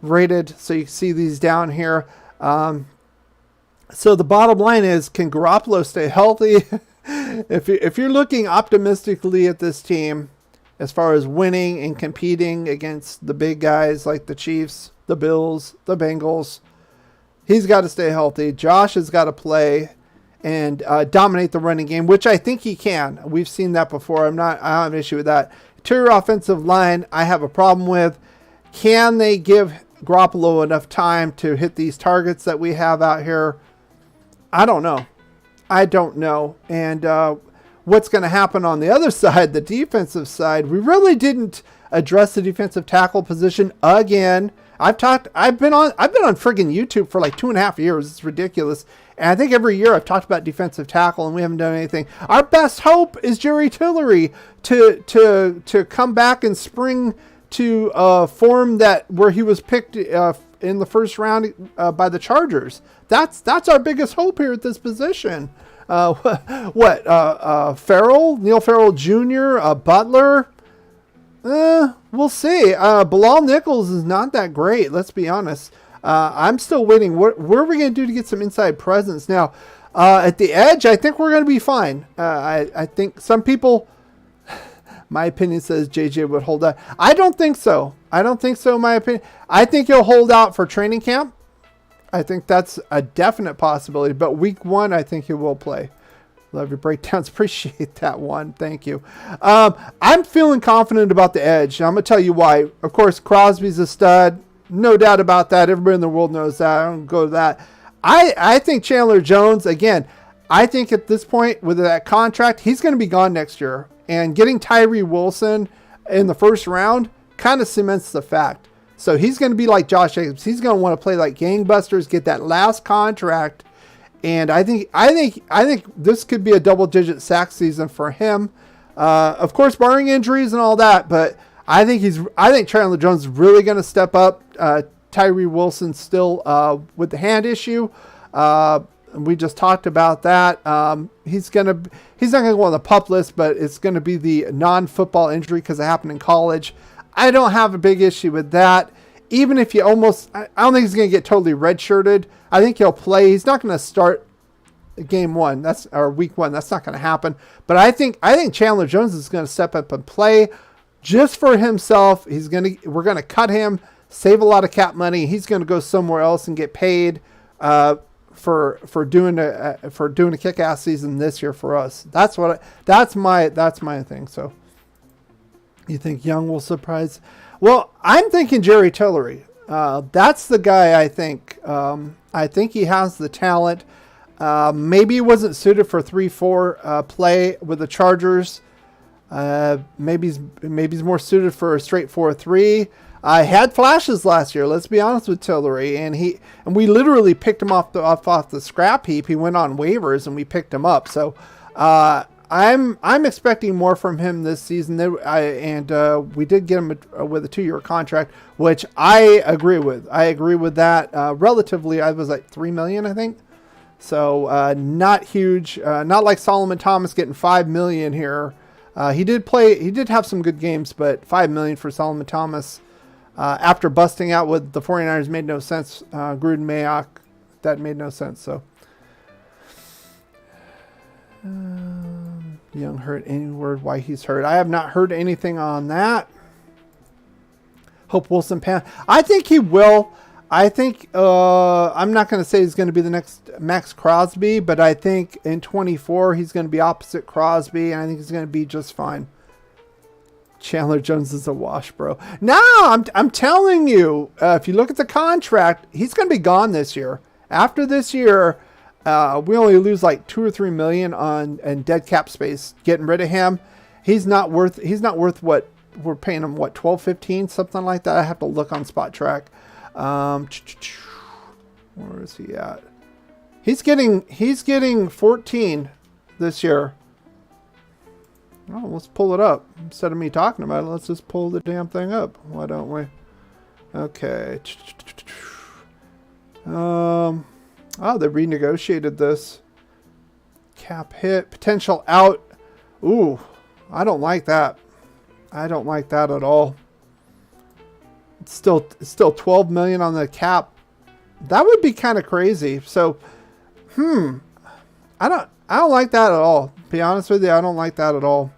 rated. So you can see these down here. So the bottom line is, can Garoppolo stay healthy? If you're looking optimistically at this team, as far as winning and competing against the big guys like the Chiefs, the Bills, the Bengals, he's got to stay healthy. Josh has got to play and dominate the running game, which I think he can. We've seen that before. I don't have an issue with that. Interior offensive line, I have a problem with. Can they give Garoppolo enough time to hit these targets that we have out here? I don't know. And what's going to happen on the other side, the defensive side, we really didn't address the defensive tackle position again. I've been on friggin' YouTube for like 2.5 years. It's ridiculous. And I think every year I've talked about defensive tackle and we haven't done anything. Our best hope is Jerry Tillery to come back and spring to a form where he was picked in the first round by the Chargers. That's our biggest hope here at this position. Neil Farrell Jr., Butler. We'll see. Bilal Nichols is not that great. Let's be honest. I'm still waiting. What are we going to do to get some inside presence? Now, at the edge, I think we're going to be fine. I think some people, my opinion says JJ would hold out. I don't think so. My opinion. I think he'll hold out for training camp. I think that's a definite possibility. But week 1, I think he will play. Love your breakdowns. Appreciate that one. Thank you. I'm feeling confident about the edge. I'm going to tell you why. Of course, Crosby's a stud. No doubt about that. Everybody in the world knows that. I don't go to that. I think Chandler Jones, again, I think at this point with that contract, he's going to be gone next year. And getting Tyree Wilson in the first round kind of cements the fact. So he's going to be like Josh Jacobs. He's going to want to play like gangbusters, get that last contract. And I think this could be a double-digit sack season for him. Of course, barring injuries and all that, but I think Chandler Jones is really going to step up. Tyree Wilson still with the hand issue. We just talked about that. He's not going to go on the PUP list, but it's going to be the non-football injury because it happened in college. I don't have a big issue with that. Even if you I don't think he's going to get totally redshirted. I think he'll play. He's not going to start game 1. Or week 1. That's not going to happen. But I think Chandler Jones is going to step up and play just for himself. We're going to cut him, save a lot of cap money. He's going to go somewhere else and get paid. for doing a kick-ass season this year for us. That's my thing. So you think Young will surprise? Well, I'm thinking Jerry Tillery. That's the guy I think. I think he has the talent. Maybe he wasn't suited for 3-4 play with the Chargers. Maybe he's more suited for a straight 4-3. I had flashes last year. Let's be honest with Tillery, and we literally picked him off the scrap heap. He went on waivers, and we picked him up. So I'm expecting more from him this season. We did get him with a 2-year contract, which I agree with. I agree with that. Relatively, I was like $3 million, I think. So not huge. Not like Solomon Thomas getting $5 million here. He did have some good games, but $5 million for Solomon Thomas. After busting out with the 49ers made no sense. Gruden, Mayock, that made no sense. So, Young heard any word why he's hurt? I have not heard anything on that. Hope Wilson Pan. I think he will. I think I'm not going to say he's going to be the next Max Crosby, but I think in 24 he's going to be opposite Crosby, and I think he's going to be just fine. Chandler Jones is a wash, bro. No, I'm telling you, if you look at the contract, he's going to be gone this year. After this year, we only lose like $2 or $3 million on dead cap space. Getting rid of him, he's not worth what we're paying him. What, 12, 15, something like that. I have to look on Spot Track. Where is he at? He's getting 14 this year. Oh, let's pull it up. Instead of me talking about it, let's just pull the damn thing up. Why don't we? Okay. Oh, they renegotiated this. Cap hit. Potential out. Ooh, I don't like that. I don't like that at all. It's still $12 million on the cap. That would be kind of crazy. So, I don't like that at all. To be honest with you, I don't like that at all.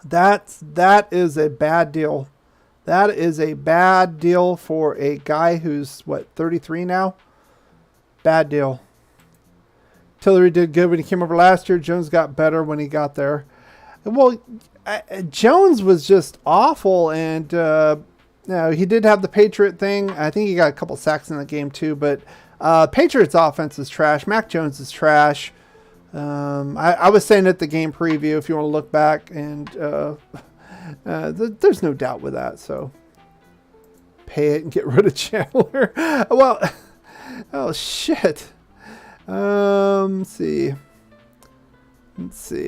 That is a bad deal. That is a bad deal for a guy who's 33 now. Bad deal. Tillery did good when he came over last year. Jones got better when he got there. Well, Jones was just awful, and he did have the Patriot thing. I think he got a couple sacks in the game too, but Patriots offense is trash. Mac Jones is trash. I was saying at the game preview, if you want to look back, and there's no doubt with that. So pay it and get rid of Chandler. Well, oh shit. Let's see.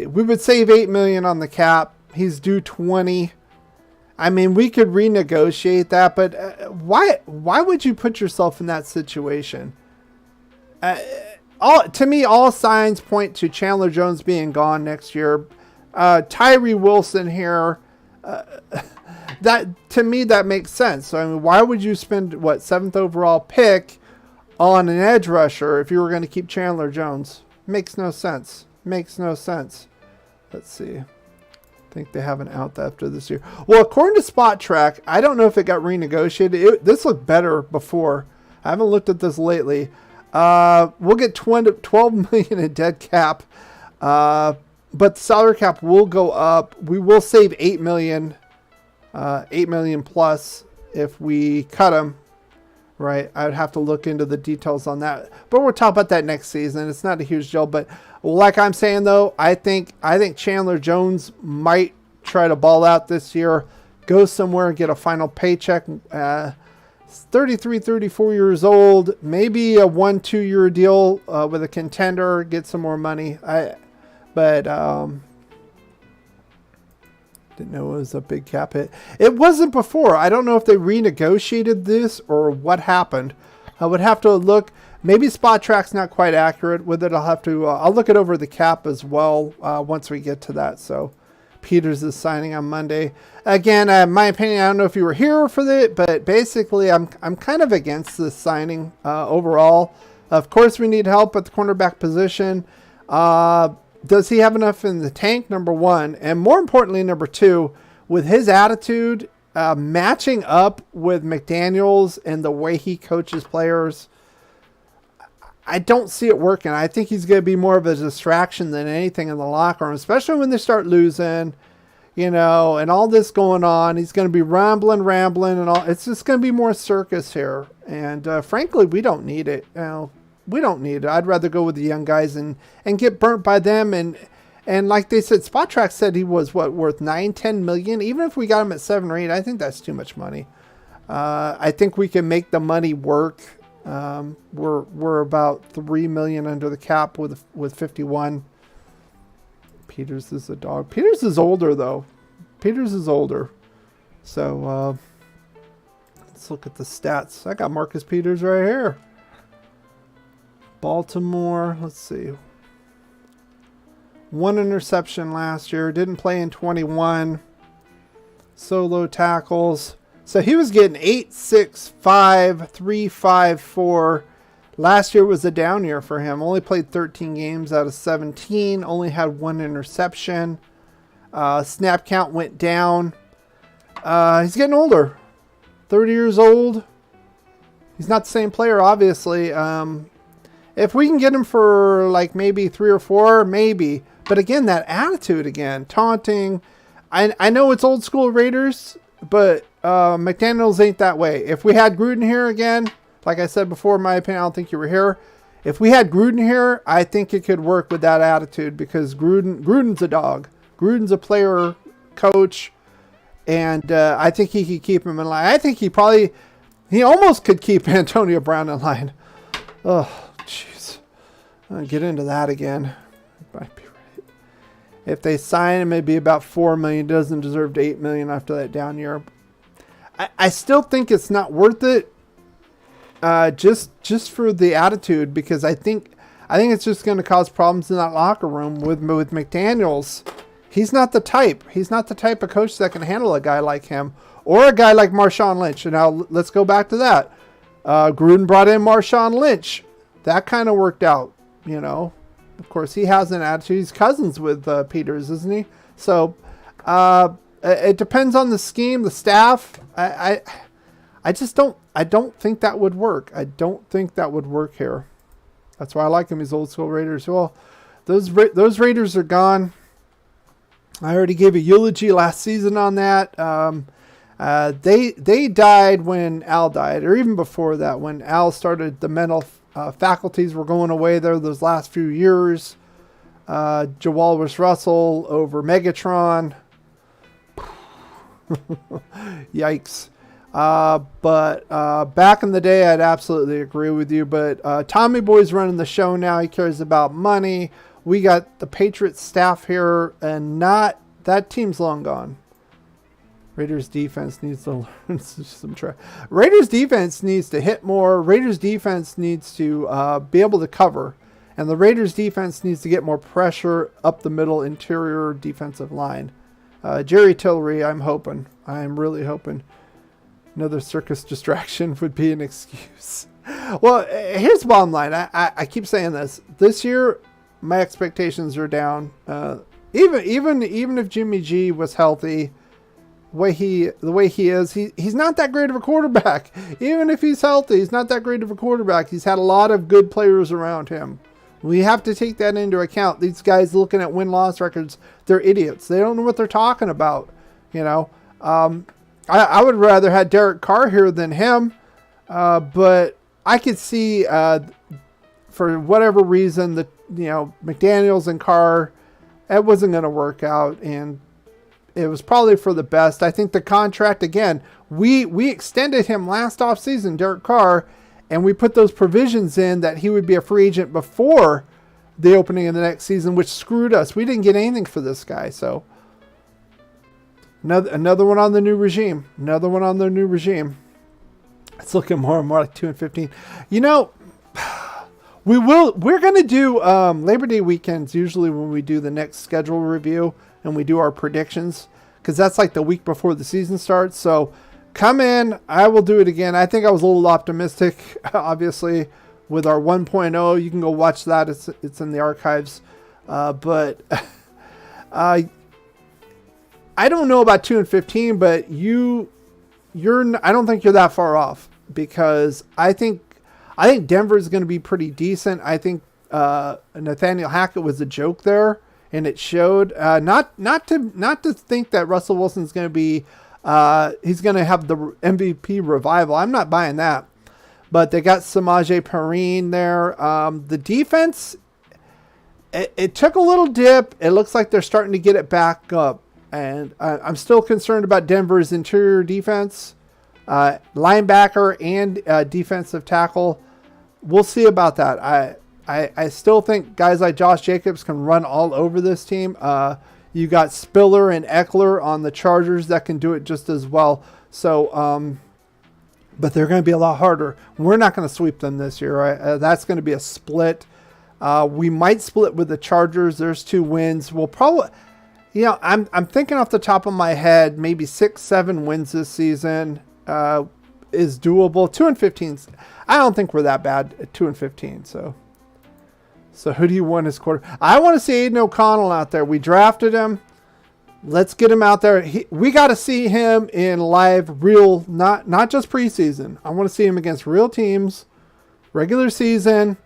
We would save $8 million on the cap. He's due 20. I mean, we could renegotiate that, but why would you put yourself in that situation? To me, all signs point to Chandler Jones being gone next year. Tyree Wilson here. To me, that makes sense. So, I mean, why would you spend 7th overall pick on an edge rusher if you were going to keep Chandler Jones? Makes no sense. Makes no sense. Let's see. I think they have an out after this year. Well, according to Spot Track, I don't know if it got renegotiated. This looked better before. I haven't looked at this lately. We'll get $12 million in dead cap, but the salary cap will go up. We will save $8 million plus if we cut him. Right, I'd have to look into the details on that, but we'll talk about that next season. It's not a huge deal, but like I'm saying though, I think Chandler Jones might try to ball out this year, go somewhere and get a final paycheck. 33, 34 years old, maybe a 1-2 year deal with a contender, get some more money. Didn't know it was a big cap hit. It wasn't before. I don't know if they renegotiated this or what happened. I would have to look. Maybe Spot Track's not quite accurate with it. I'll look it over the cap as well once we get to that. So Peters is signing on Monday. Again, my opinion, I don't know if you were here for it, but basically I'm kind of against this signing overall. Of course, we need help at the cornerback position. Does he have enough in the tank, number one? And more importantly, number two, with his attitude matching up with McDaniels and the way he coaches players, I don't see it working. I think he's going to be more of a distraction than anything in the locker room, especially when they start losing, and all this going on. He's going to be rambling, and all. It's just going to be more circus here. And frankly, we don't need it. We don't need it. I'd rather go with the young guys and get burnt by them. And like they said, Spot Track said he was worth $9-10 million. Even if we got him at 7 or 8, I think that's too much money. I think we can make the money work. We're about $3 million under the cap with 51. Peters is a dog. Peters is older though. So let's look at the stats. I got Marcus Peters right here. Baltimore. Let's see. 1 interception last year. Didn't play in 21. Solo tackles. So he was getting 8, 6, 5, 3, 5, 4. Last year was a down year for him. Only played 13 games out of 17. Only had 1 interception. Snap count went down. He's getting older. 30 years old. He's not the same player, obviously. If we can get him for like maybe 3 or 4, maybe. But again, that attitude again. Taunting. I know it's old school Raiders, but McDaniels ain't that way. If we had Gruden here again, like I said before, in my opinion, I don't think you were here. If we had Gruden here, I think it could work with that attitude because Gruden's a dog. Gruden's a player coach, and I think he could keep him in line. I think he almost could keep Antonio Brown in line. Oh, jeez. I'll get into that again. Might be right. If they sign him, it'd be about $4 million. Doesn't deserve to $8 million after that down year. I still think it's not worth it. Just for the attitude, because I think it's just going to cause problems in that locker room with McDaniels. He's not the type. He's not the type of coach that can handle a guy like him or a guy like Marshawn Lynch. And now let's go back to that. Gruden brought in Marshawn Lynch. That kind of worked out, Of course, he has an attitude. He's cousins with Peters, isn't he? So it depends on the scheme, the staff. I don't think that would work. I don't think that would work here. That's why I like him. He's old school Raiders. Well, those Raiders are gone. I already gave a eulogy last season on that. They died when Al died, or even before that, when Al started. The mental faculties were going away there those last few years. Jawalwis Russell over Megatron. Yikes. But back in the day, I'd absolutely agree with you. But Tommy Boy's running the show now. He cares about money. We got the Patriots staff here, and that team's long gone. Raiders defense needs to learn some Raiders defense needs to hit more. Raiders defense needs to be able to cover. And the Raiders defense needs to get more pressure up the middle interior defensive line. Jerry Tillery, I'm really hoping. Another circus distraction would be an excuse. Well, here's the bottom line. I keep saying this. This year, my expectations are down. Even if Jimmy G was healthy, the way he is, he's not that great of a quarterback. Even if he's healthy, he's not that great of a quarterback. He's had a lot of good players around him. We have to take that into account. These guys looking at win-loss records, they're idiots. They don't know what they're talking about. I would rather have Derek Carr here than him, but I could see for whatever reason that McDaniels and Carr, it wasn't going to work out, and it was probably for the best. I think the contract again, we extended him last offseason, Derek Carr, and we put those provisions in that he would be a free agent before the opening of the next season, which screwed us. We didn't get anything for this guy, so. Another one on the new regime. It's looking more and more like 2-15. We're going to do Labor Day weekends usually when we do the next schedule review and we do our predictions, because that's like the week before the season starts. So come in. I will do it again. I think I was a little optimistic, obviously, with our 1.0. You can go watch that. It's in the archives. But I don't know about 2-15, but I don't think you're that far off, because I think I think Denver is going to be pretty decent. I think Nathaniel Hackett was a joke there, and it showed. Not to think that Russell Wilson's going to be he's going to have the MVP revival. I'm not buying that. But they got Samaje Perine there. The defense, it took a little dip. It looks like they're starting to get it back up. And I'm still concerned about Denver's interior defense, linebacker and defensive tackle. We'll see about that. I still think guys like Josh Jacobs can run all over this team. You got Spiller and Eckler on the Chargers that can do it just as well. So, but they're going to be a lot harder. We're not going to sweep them this year. Right? That's going to be a split. We might split with the Chargers. There's 2 wins. We'll probably, I'm thinking off the top of my head, maybe 6-7 wins this season is doable. 2-15. I don't think we're that bad at 2-15. So who do you want as quarter? I want to see Aiden O'Connell out there. We drafted him. Let's get him out there. We got to see him in live, real, not just preseason. I want to see him against real teams, regular season,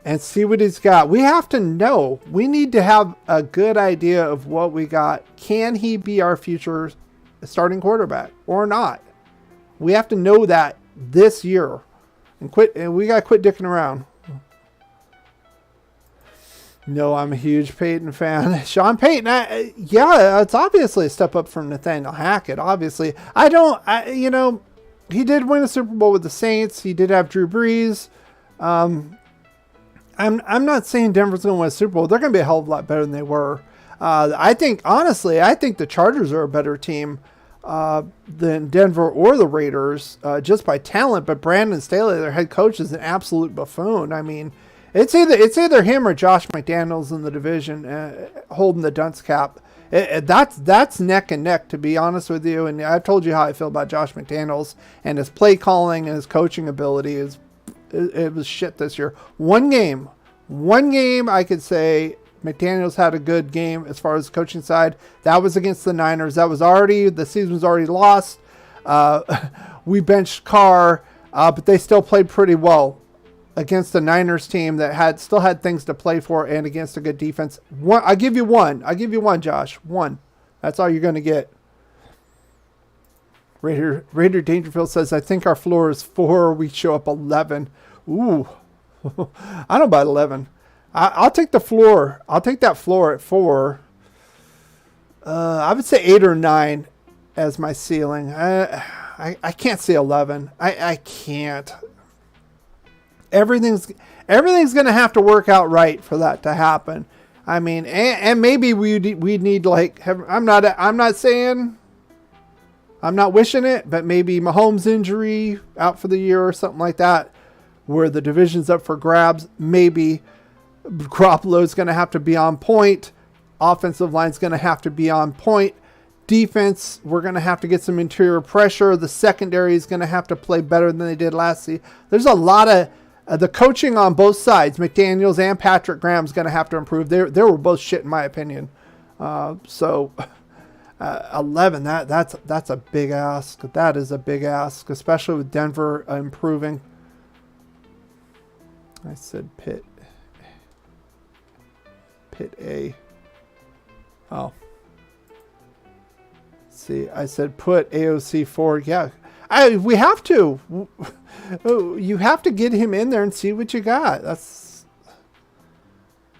and see what he's got. We have to know. We need to have a good idea of what we got. Can he be our future starting quarterback or not? We have to know that this year. And we got to quit dicking around. No, I'm a huge Peyton fan. Sean Payton, it's obviously a step up from Nathaniel Hackett. Obviously, he did win a Super Bowl with the Saints. He did have Drew Brees. I'm not saying Denver's going to win a Super Bowl. They're going to be a hell of a lot better than they were. I think the Chargers are a better team than Denver or the Raiders just by talent. But Brandon Staley, their head coach, is an absolute buffoon. I mean, it's either him or Josh McDaniels in the division holding the dunce cap. That's neck and neck, to be honest with you. And I've told you how I feel about Josh McDaniels and his play calling and his coaching ability. It was shit this year. One game I could say McDaniels had a good game as far as the coaching side. That was against the Niners. The season was already lost. We benched Carr, but they still played pretty well against the Niners team that still had things to play for and against a good defense. I'll give you one, Josh. One. That's all you're going to get. Raider Dangerfield says, I think our floor is 4. We show up 11. Ooh. I don't buy 11. I'll take the floor. I'll take that floor at 4. I would say 8 or 9 as my ceiling. I can't see 11. I can't. Everything's going to have to work out right for that to happen. I mean, and maybe we need I'm not saying, I'm not wishing it, but maybe Mahomes' injury out for the year or something like that, where the division's up for grabs. Maybe Garoppolo's going to have to be on point. Offensive line's going to have to be on point. Defense, we're going to have to get some interior pressure. The secondary is going to have to play better than they did last season. There's a lot of the coaching on both sides, McDaniels and Patrick Graham's going to have to improve. They were both shit in my opinion. 11, that's a big ask. That is a big ask, especially with Denver improving. I said Pitt A. Oh. See, I said put AOC forward. Yeah, we have to. You have to get him in there and see what you got. That's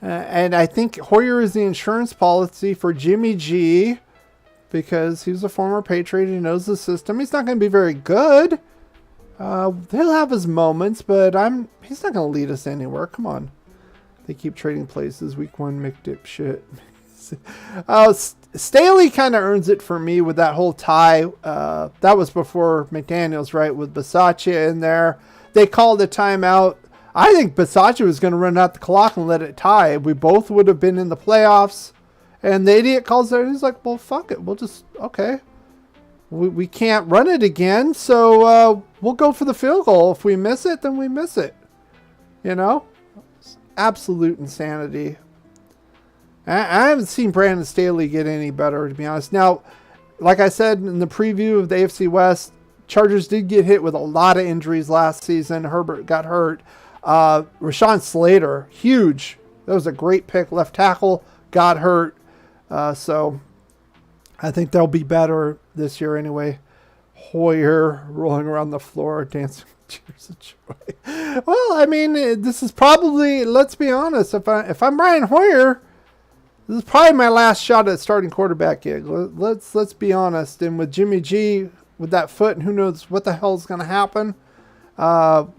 and I think Hoyer is the insurance policy for Jimmy G, because he's a former Patriot. He knows the system. He's not going to be very good. He'll have his moments, but he's not going to lead us anywhere. Come on. They keep trading places. Week 1 McDip shit. Staley kind of earns it for me with that whole tie. That was before McDaniels, right? With Bisaccia in there. They called a timeout. I think Bisaccia was going to run out the clock and let it tie. We both would have been in the playoffs. And the idiot calls there. He's like, well, fuck it. We'll just, okay. We can't run it again. So we'll go for the field goal. If we miss it, then we miss it. You know? Absolute insanity. I haven't seen Brandon Staley get any better, to be honest. Now, like I said in the preview of the AFC West, Chargers did get hit with a lot of injuries last season. Herbert got hurt. Rashawn Slater, huge. That was a great pick. Left tackle, got hurt. So I think they'll be better this year anyway. Hoyer rolling around the floor, dancing tears of joy. Well, I mean, this is probably, let's be honest, if I'm Brian Hoyer, this is probably my last shot at starting quarterback gig. Let's be honest. And with Jimmy G with that foot, and who knows what the hell is going to happen. That's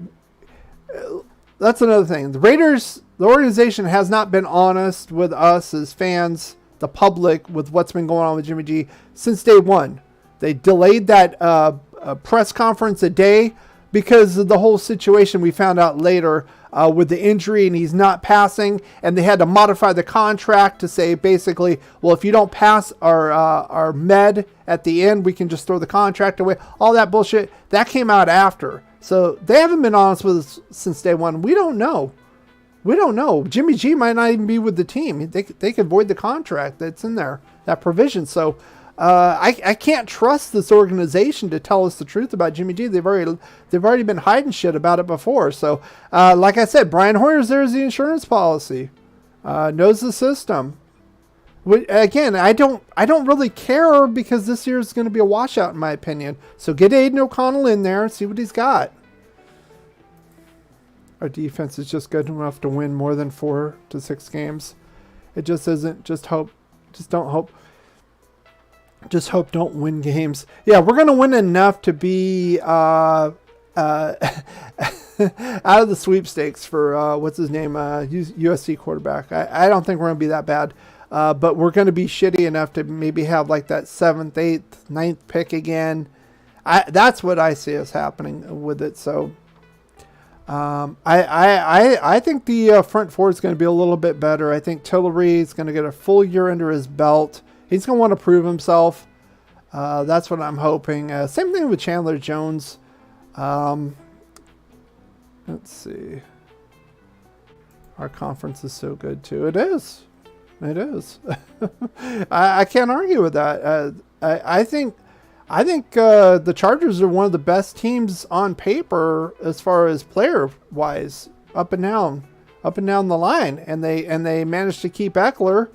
another thing. The Raiders, the organization, has not been honest with us as fans, the public, with what's been going on with Jimmy G since day one. They delayed that press conference a day because of the whole situation we found out later with the injury, and he's not passing, and they had to modify the contract to say basically, well, if you don't pass our med at the end, we can just throw the contract away. All that bullshit, that came out after. So they haven't been honest with us since day one. We don't know. Jimmy G might not even be with the team. They could void the contract that's in there, that provision. So I can't trust this organization to tell us the truth about Jimmy G. They've already been hiding shit about it before. So like I said, Brian Hoyer's there's the insurance policy, knows the system. Again, I don't really care because this year is going to be a washout in my opinion. So get Aiden O'Connell in there and see what he's got. Our defense is just good enough to win more than 4 to 6 games. It just isn't. Just hope. Just don't hope. Just hope don't win games. Yeah, we're going to win enough to be out of the sweepstakes for, what's his name, USC quarterback. I don't think we're going to be that bad. But we're going to be shitty enough to maybe have like that 7th, 8th, 9th pick again. That's what I see as happening with it. So I think the front four is going to be a little bit better. I think Tillery is going to get a full year under his belt. He's going to want to prove himself. That's what I'm hoping. Same thing with Chandler Jones. Let's see. Our conference is so good too. It is. I can't argue with that. I think the Chargers are one of the best teams on paper as far as player wise, up and down the line, and they managed to keep Eckler.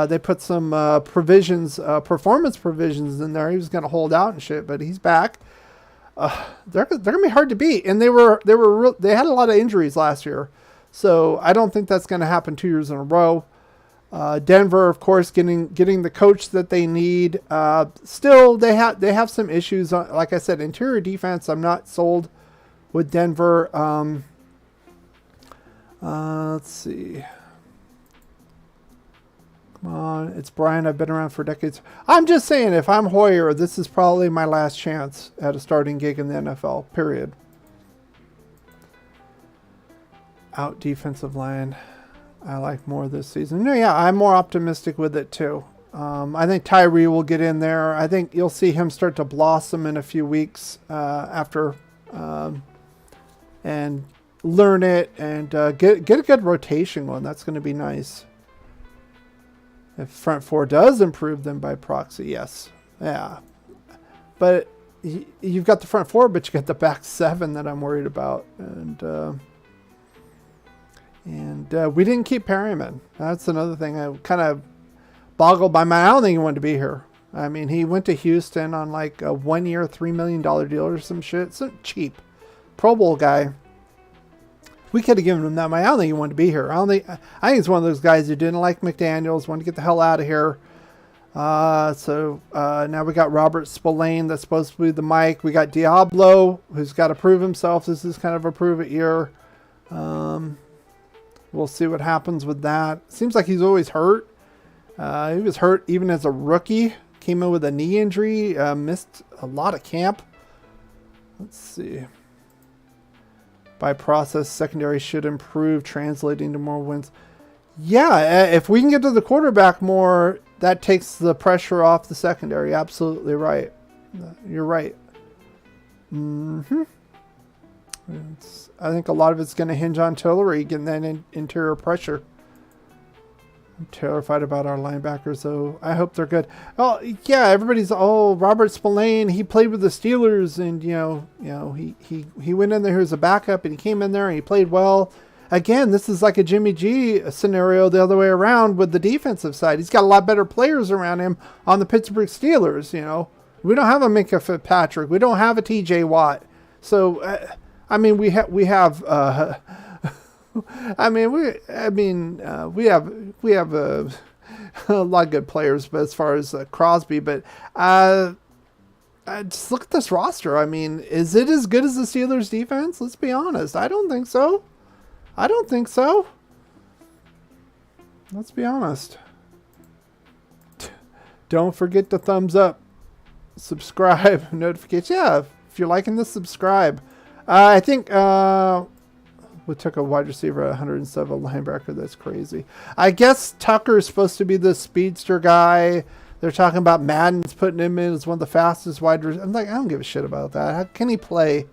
They put some performance provisions in there. He was going to hold out and shit, but he's back. They're going to be hard to beat, and they had a lot of injuries last year, so I don't think that's going to happen 2 years in a row. Denver, of course, getting the coach that they need. Still, they have some issues. Like I said, interior defense, I'm not sold with Denver. Let's see. Come on, it's Brian. I've been around for decades. I'm just saying, if I'm Hoyer, this is probably my last chance at a starting gig in the NFL, period. Out defensive line. I like more this season. No, yeah, I'm more optimistic with it too. I think Tyree will get in there. I think you'll see him start to blossom in a few weeks after and learn it and get a good rotation going. That's going to be nice. If front four does improve, then by proxy, yes. Yeah. But you've got the front four, but you got the back 7 that I'm worried about. And we didn't keep Perryman. That's another thing I kind of boggled by my. I don't think he wanted to be here. I mean, he went to Houston on like a 1-year, $3 million deal or some shit. So cheap. Pro Bowl guy. We could have given him that money. I don't think he wanted to be here. I think it's one of those guys who didn't like McDaniels, wanted to get the hell out of here. So now we got Robert Spillane that's supposed to be the mic. We got Diablo, who's got to prove himself. This is kind of a prove it year. We'll see what happens with that. Seems like he's always hurt. He was hurt even as a rookie. Came in with a knee injury. Missed a lot of camp. Let's see. By process, secondary should improve, translating to more wins. Yeah, if we can get to the quarterback more, that takes the pressure off the secondary. Absolutely right. You're right. I think a lot of it's going to hinge on Tillery getting that interior pressure. I'm terrified about our linebackers, though. I hope they're good. Oh, yeah, everybody's, Robert Spillane, he played with the Steelers, and, he went in there as a backup, and he came in there, and he played well. Again, this is like a Jimmy G scenario the other way around with the defensive side. He's got a lot better players around him on the Pittsburgh Steelers, We don't have a Minka Fitzpatrick. We don't have a TJ Watt. So, we have we have a lot of good players, but as far as Crosby, but just look at this roster. Is it as good as the Steelers defense? Let's be honest. I don't think so. Let's be honest. Don't forget to thumbs up, subscribe, notifications. Yeah, if you're liking this, subscribe. I think we took a wide receiver at 107 linebacker. That's crazy. I guess Tucker is supposed to be the speedster guy. They're talking about Madden's putting him in as one of the fastest wide receivers. I'm like, I don't give a shit about that. How can he play?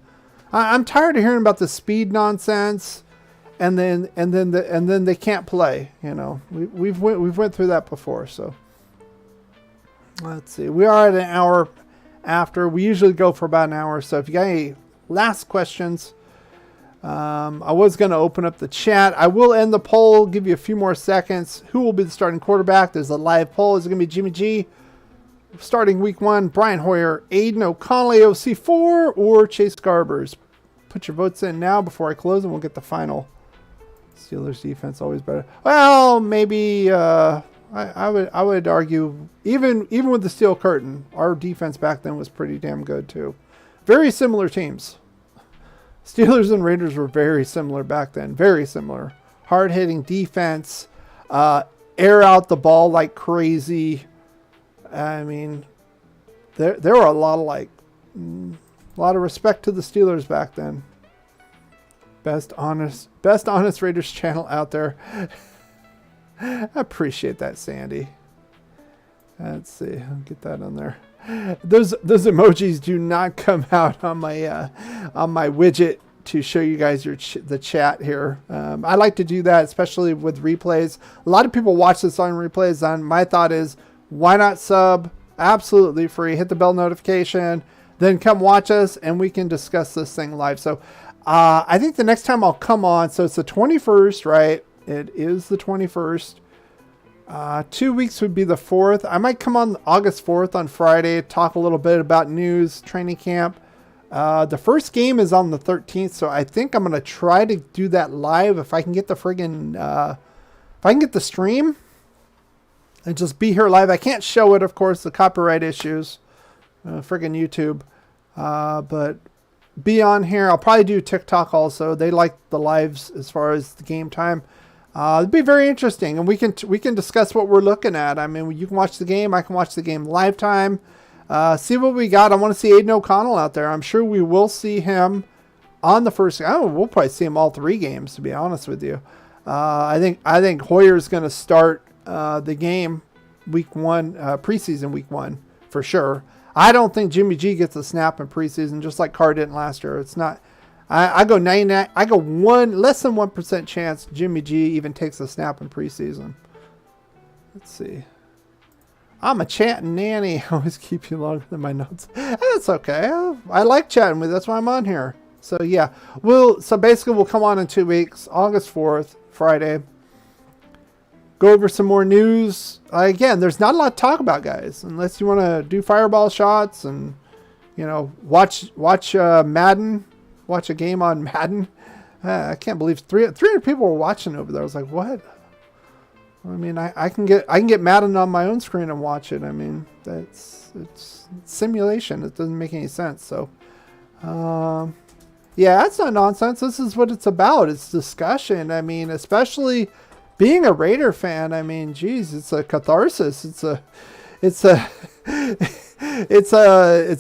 I'm tired of hearing about the speed nonsense, and then they can't play. We've went through that before. So let's see. We are at an hour after. We usually go for about an hour. So if you got any last questions, I was going to open up the chat. I will end the poll, give you a few more seconds. Who will be the starting quarterback? There's a live poll. Is it going to be Jimmy G starting week 1, Brian Hoyer, Aiden O'Connell, OC4, or Chase Garbers? Put your votes in now before I close, and we'll get the final. Steelers defense always better. Well, maybe I would argue even with the steel curtain, our defense back then was pretty damn good too. Very similar teams. Steelers and Raiders were very similar back then. Very similar. Hard-hitting defense. Air out the ball like crazy. There were a lot of respect to the Steelers back then. Best honest Raiders channel out there. I appreciate that, Sandy. Let's see. I'll get that on there. Those emojis do not come out on my widget to show you guys the chat here. I like to do that, especially with replays. A lot of people watch this on replays. My thought is, why not sub? Absolutely free. Hit the bell notification. Then come watch us, and we can discuss this thing live. So I think the next time I'll come on, so it's the 21st, right? It is the 21st. 2 weeks would be the 4th. I might come on August 4th on Friday, talk a little bit about news, training camp. The first game is on the 13th, so I think I'm going to try to do that live if I can get the friggin', if I can get the stream and just be here live. I can't show it, of course, the copyright issues, friggin' YouTube, but be on here. I'll probably do TikTok also. They like the lives as far as the game time. It'd be very interesting, and we can discuss what we're looking at. You can watch the game. I can watch the game live time. See what we got. I want to see Aiden O'Connell out there. I'm sure we will see him on the first. We'll probably see him all 3 games, to be honest with you. I think Hoyer's going to start the game week 1, preseason week 1 for sure. I don't think Jimmy G gets a snap in preseason, just like Carr didn't last year. It's not. I go 99. I go less than 1% chance Jimmy G even takes a snap in preseason. Let's see. I'm a chatting nanny. I always keep you longer than my notes. That's okay. I like chatting with you. That's why I'm on here. So yeah, so basically we'll come on in 2 weeks, August 4th, Friday. Go over some more news. Again, there's not a lot to talk about, guys, unless you want to do fireball shots and watch Madden. Watch a game on Madden. I can't believe 300 people were watching over there. I was like, what? I can get Madden on my own screen and watch it. It's simulation. It doesn't make any sense. So, yeah, that's not nonsense. This is what it's about. It's discussion. Especially being a Raider fan. Geez, it's a catharsis. It's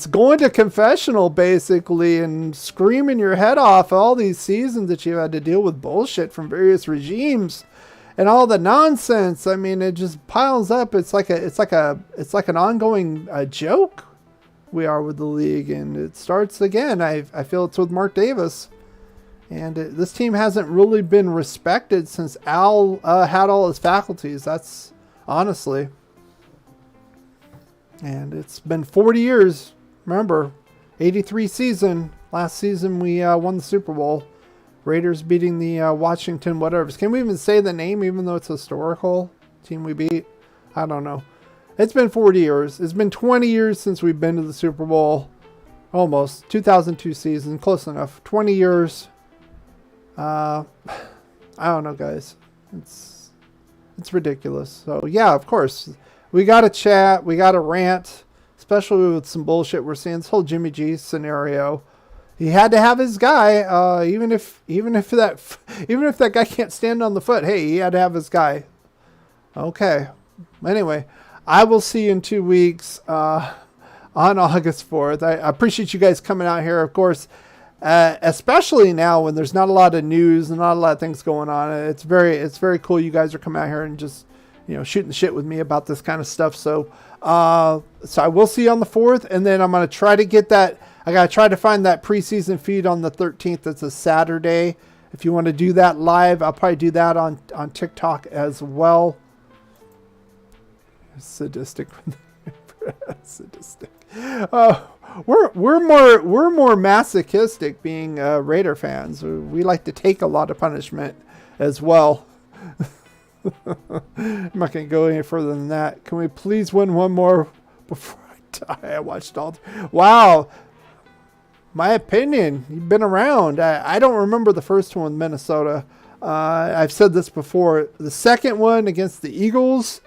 going to confessional basically and screaming your head off all these seasons that you had to deal with bullshit from various regimes and all the nonsense. It just piles up. It's like an ongoing joke we are with the league, and it starts again. I feel it's with Mark Davis, And this team hasn't really been respected since Al had all his faculties. That's honestly. And it's been 40 years. Remember, 83 season. Last season we won the Super Bowl. Raiders beating the Washington whatever. Can we even say the name even though it's historical? Team we beat? I don't know. It's been 40 years. It's been 20 years since we've been to the Super Bowl. Almost. 2002 season. Close enough. 20 years. I don't know, guys. It's ridiculous. So, yeah, of course. We got to chat. We got to rant. Especially with some bullshit we're seeing. This whole Jimmy G scenario. He had to have his guy, even if that guy can't stand on the foot. Hey, he had to have his guy. Okay. Anyway, I will see you in 2 weeks on August 4th. I appreciate you guys coming out here, of course, especially now when there's not a lot of news and not a lot of things going on. It's very cool you guys are coming out here and just shooting the shit with me about this kind of stuff. So I will see you on the 4th, and then I'm gonna try to get that. I got to try to find that preseason feed on the 13th. That's a Saturday. If you want to do that live, I'll probably do that on TikTok as well. Sadistic. Sadistic. We're more masochistic being Raider fans. We like to take a lot of punishment as well. I'm not going to go any further than that. Can we please win one more before I die? I watched all. Wow. My opinion, you've been around. I don't remember the first one, Minnesota. I've said this before. The second one against the Eagles,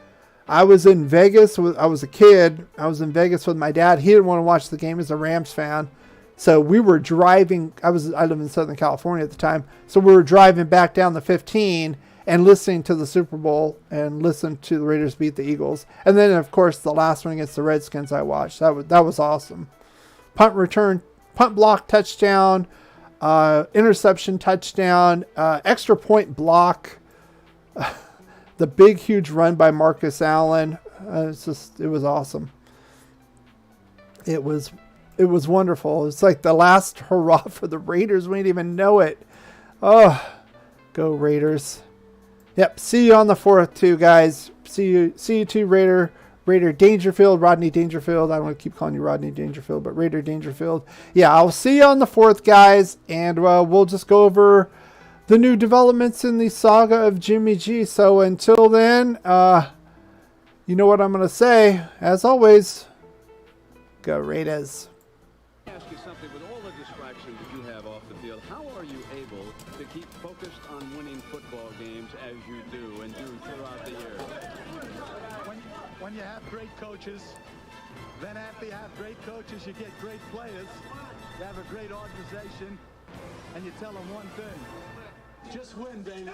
I was in Vegas. I was a kid. I was in Vegas with my dad. He didn't want to watch the game as a Rams fan. So we were driving. I live in Southern California at the time. So we were driving back down the 15 and listening to the Super Bowl and listening to the Raiders beat the Eagles. And then, of course, the last one against the Redskins I watched. That was awesome. Punt return. Punt block touchdown, interception touchdown, extra point block, the big huge run by Marcus Allen. It was awesome. It was wonderful. It's like the last hurrah for the Raiders. We didn't even know it. Oh, go Raiders! Yep. See you on the 4th too, guys. See you too, Raider Dangerfield, Rodney Dangerfield. I don't want to keep calling you Rodney Dangerfield, but Raider Dangerfield. Yeah, I'll see you on the 4th, guys, and we'll just go over the new developments in the saga of Jimmy G. So until then, you know what I'm going to say. As always, go Raiders. Ask you something. With all the distractions that you have off the field, how are you able to keep focused on winning football games as you do and do throughout the year? When you have great coaches, then after you have great coaches, you get great players. You have a great organization, and you tell them one thing: just win, baby.